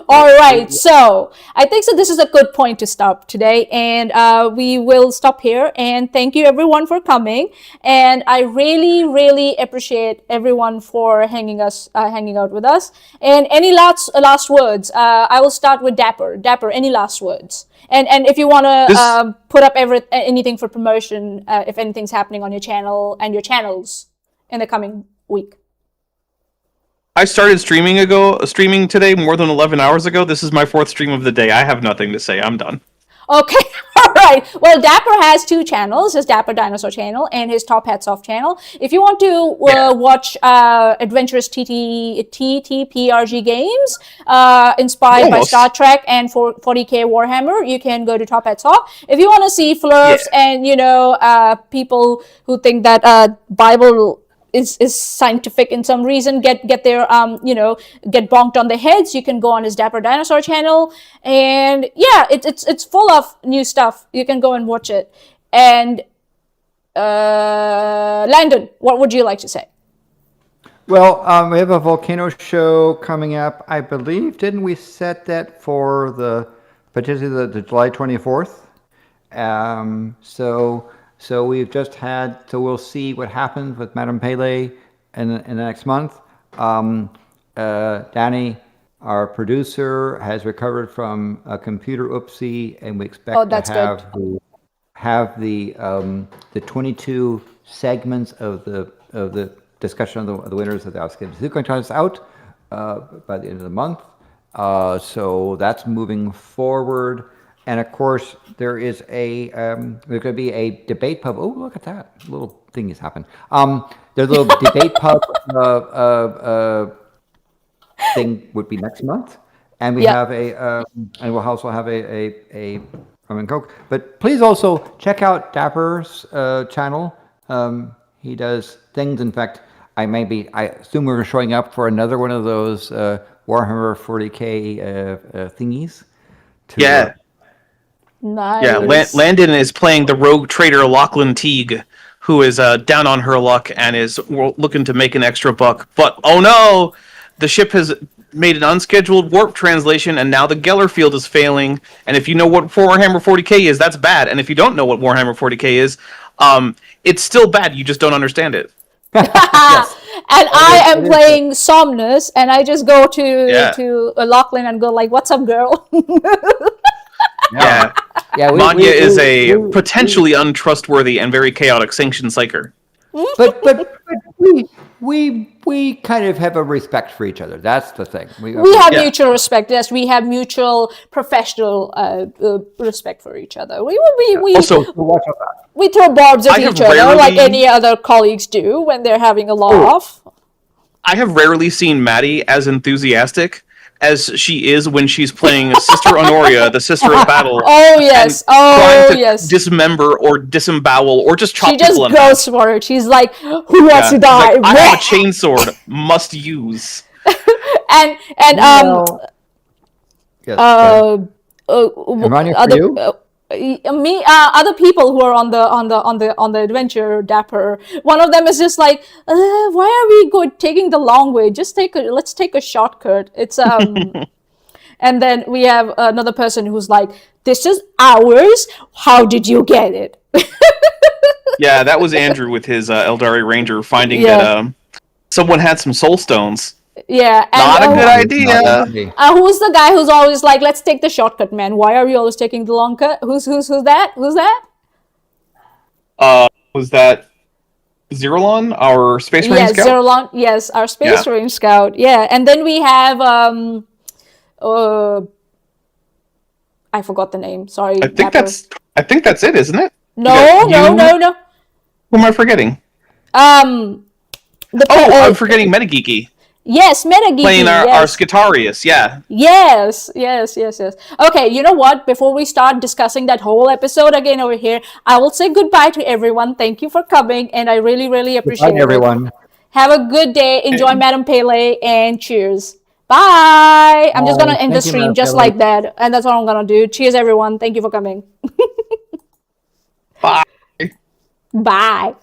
All right, so I think so. This is a good point to stop today, and we will stop here. And thank you everyone for coming. And I really, really appreciate everyone for hanging out with us. And any last words? I will start with Dapper. Dapper, any last words? And if you want to put up anything for promotion, if anything's happening on your channel and your channels in the coming week. I started streaming today more than 11 hours ago. This is my 4th stream of the day. I have nothing to say. I'm done. Okay, all right. Well, Dapper has 2 channels, his Dapper Dinosaur channel and his Top Hats Off channel. If you want to watch adventurous TTPRG games inspired by Star Trek and 40k Warhammer, you can go to Top Hats Off. If you want to see flirts and, people who think that Bible is scientific in some reason, get their get bonked on the heads, you can go on his Dapper Dinosaur channel, and yeah, it's full of new stuff. You can go and watch it. And Landon, what would you like to say? Well, we have a volcano show coming up. I believe, didn't we set that for potentially the July 24th? So we've just had, so we'll see what happens with Madame Pele in the next month. Danny, our producer, has recovered from a computer oopsie, and we expect to have the 22 segments of the discussion of the winners of the Outskip Zuko contest out by the end of the month. So that's moving forward. And of course, there is there's going to be a debate pub. Oh, look at that little thing has happened. There's a little debate pub thing would be next month, and we have and we'll also have a rum and coke. But please also check out Dapper's channel. He does things. In fact, I assume we're showing up for another one of those Warhammer 40k thingies. Nice. Yeah, Landon is playing the rogue trader Lachlan Teague, who is down on her luck and is looking to make an extra buck. But oh no, the ship has made an unscheduled warp translation, and now the Geller field is failing. And if you know what Warhammer 40k is, that's bad. And if you don't know what Warhammer 40k is, it's still bad. You just don't understand it. Yes. And I am playing Somnus, and I just go to Lachlan and go like, "What's up, girl?" Yeah. Manya is a potentially untrustworthy and very chaotic sanctioned psyker. But we kind of have a respect for each other. That's the thing. We have mutual respect. Yes, we have mutual professional respect for each other. We also we throw barbs at each other like any other colleagues do when they're having a laugh. I have rarely seen Maddie as enthusiastic as she is when she's playing Sister Honoria, the Sister of Battle. Oh yes, trying to dismember or disembowel or just chop people in half. She just goes for it. She's like, "Who wants to die?" Like, I have a chainsword. Must use. Yes. Other people who are on the adventure Dapper, one of them is just like, why are we taking the long way? Let's take a shortcut. It's and then we have another person who's like, this is ours. How did you get it? Yeah, that was Andrew with his Eldari Ranger finding that someone had some soul stones. Yeah, and, not a good idea. Who's the guy who's always like, let's take the shortcut, man? Why are we always taking the long cut? Who's that? Who's that? Was that Zerolon, our Space Marine Scout? Zerolon, yes, our Space Marine Scout. Yeah, and then we have I forgot the name. Sorry. I think that's it, isn't it? No, You got no, you. no, no. Who am I forgetting? I'm forgetting Metageeky. Yes, Metageeky. Playing our Yes. Skitarius, yeah. Yes. Okay, you know what? Before we start discussing that whole episode again over here, I will say goodbye to everyone. Thank you for coming, and I really, really appreciate Goodbye, it. everyone. Have a good day. Enjoy Madame Pele, and cheers. Bye. I'm just Bye. gonna end the Thank you, stream Madame just Pele. like that, and that's what I'm gonna do. Cheers, everyone. Thank you for coming. Bye. Bye.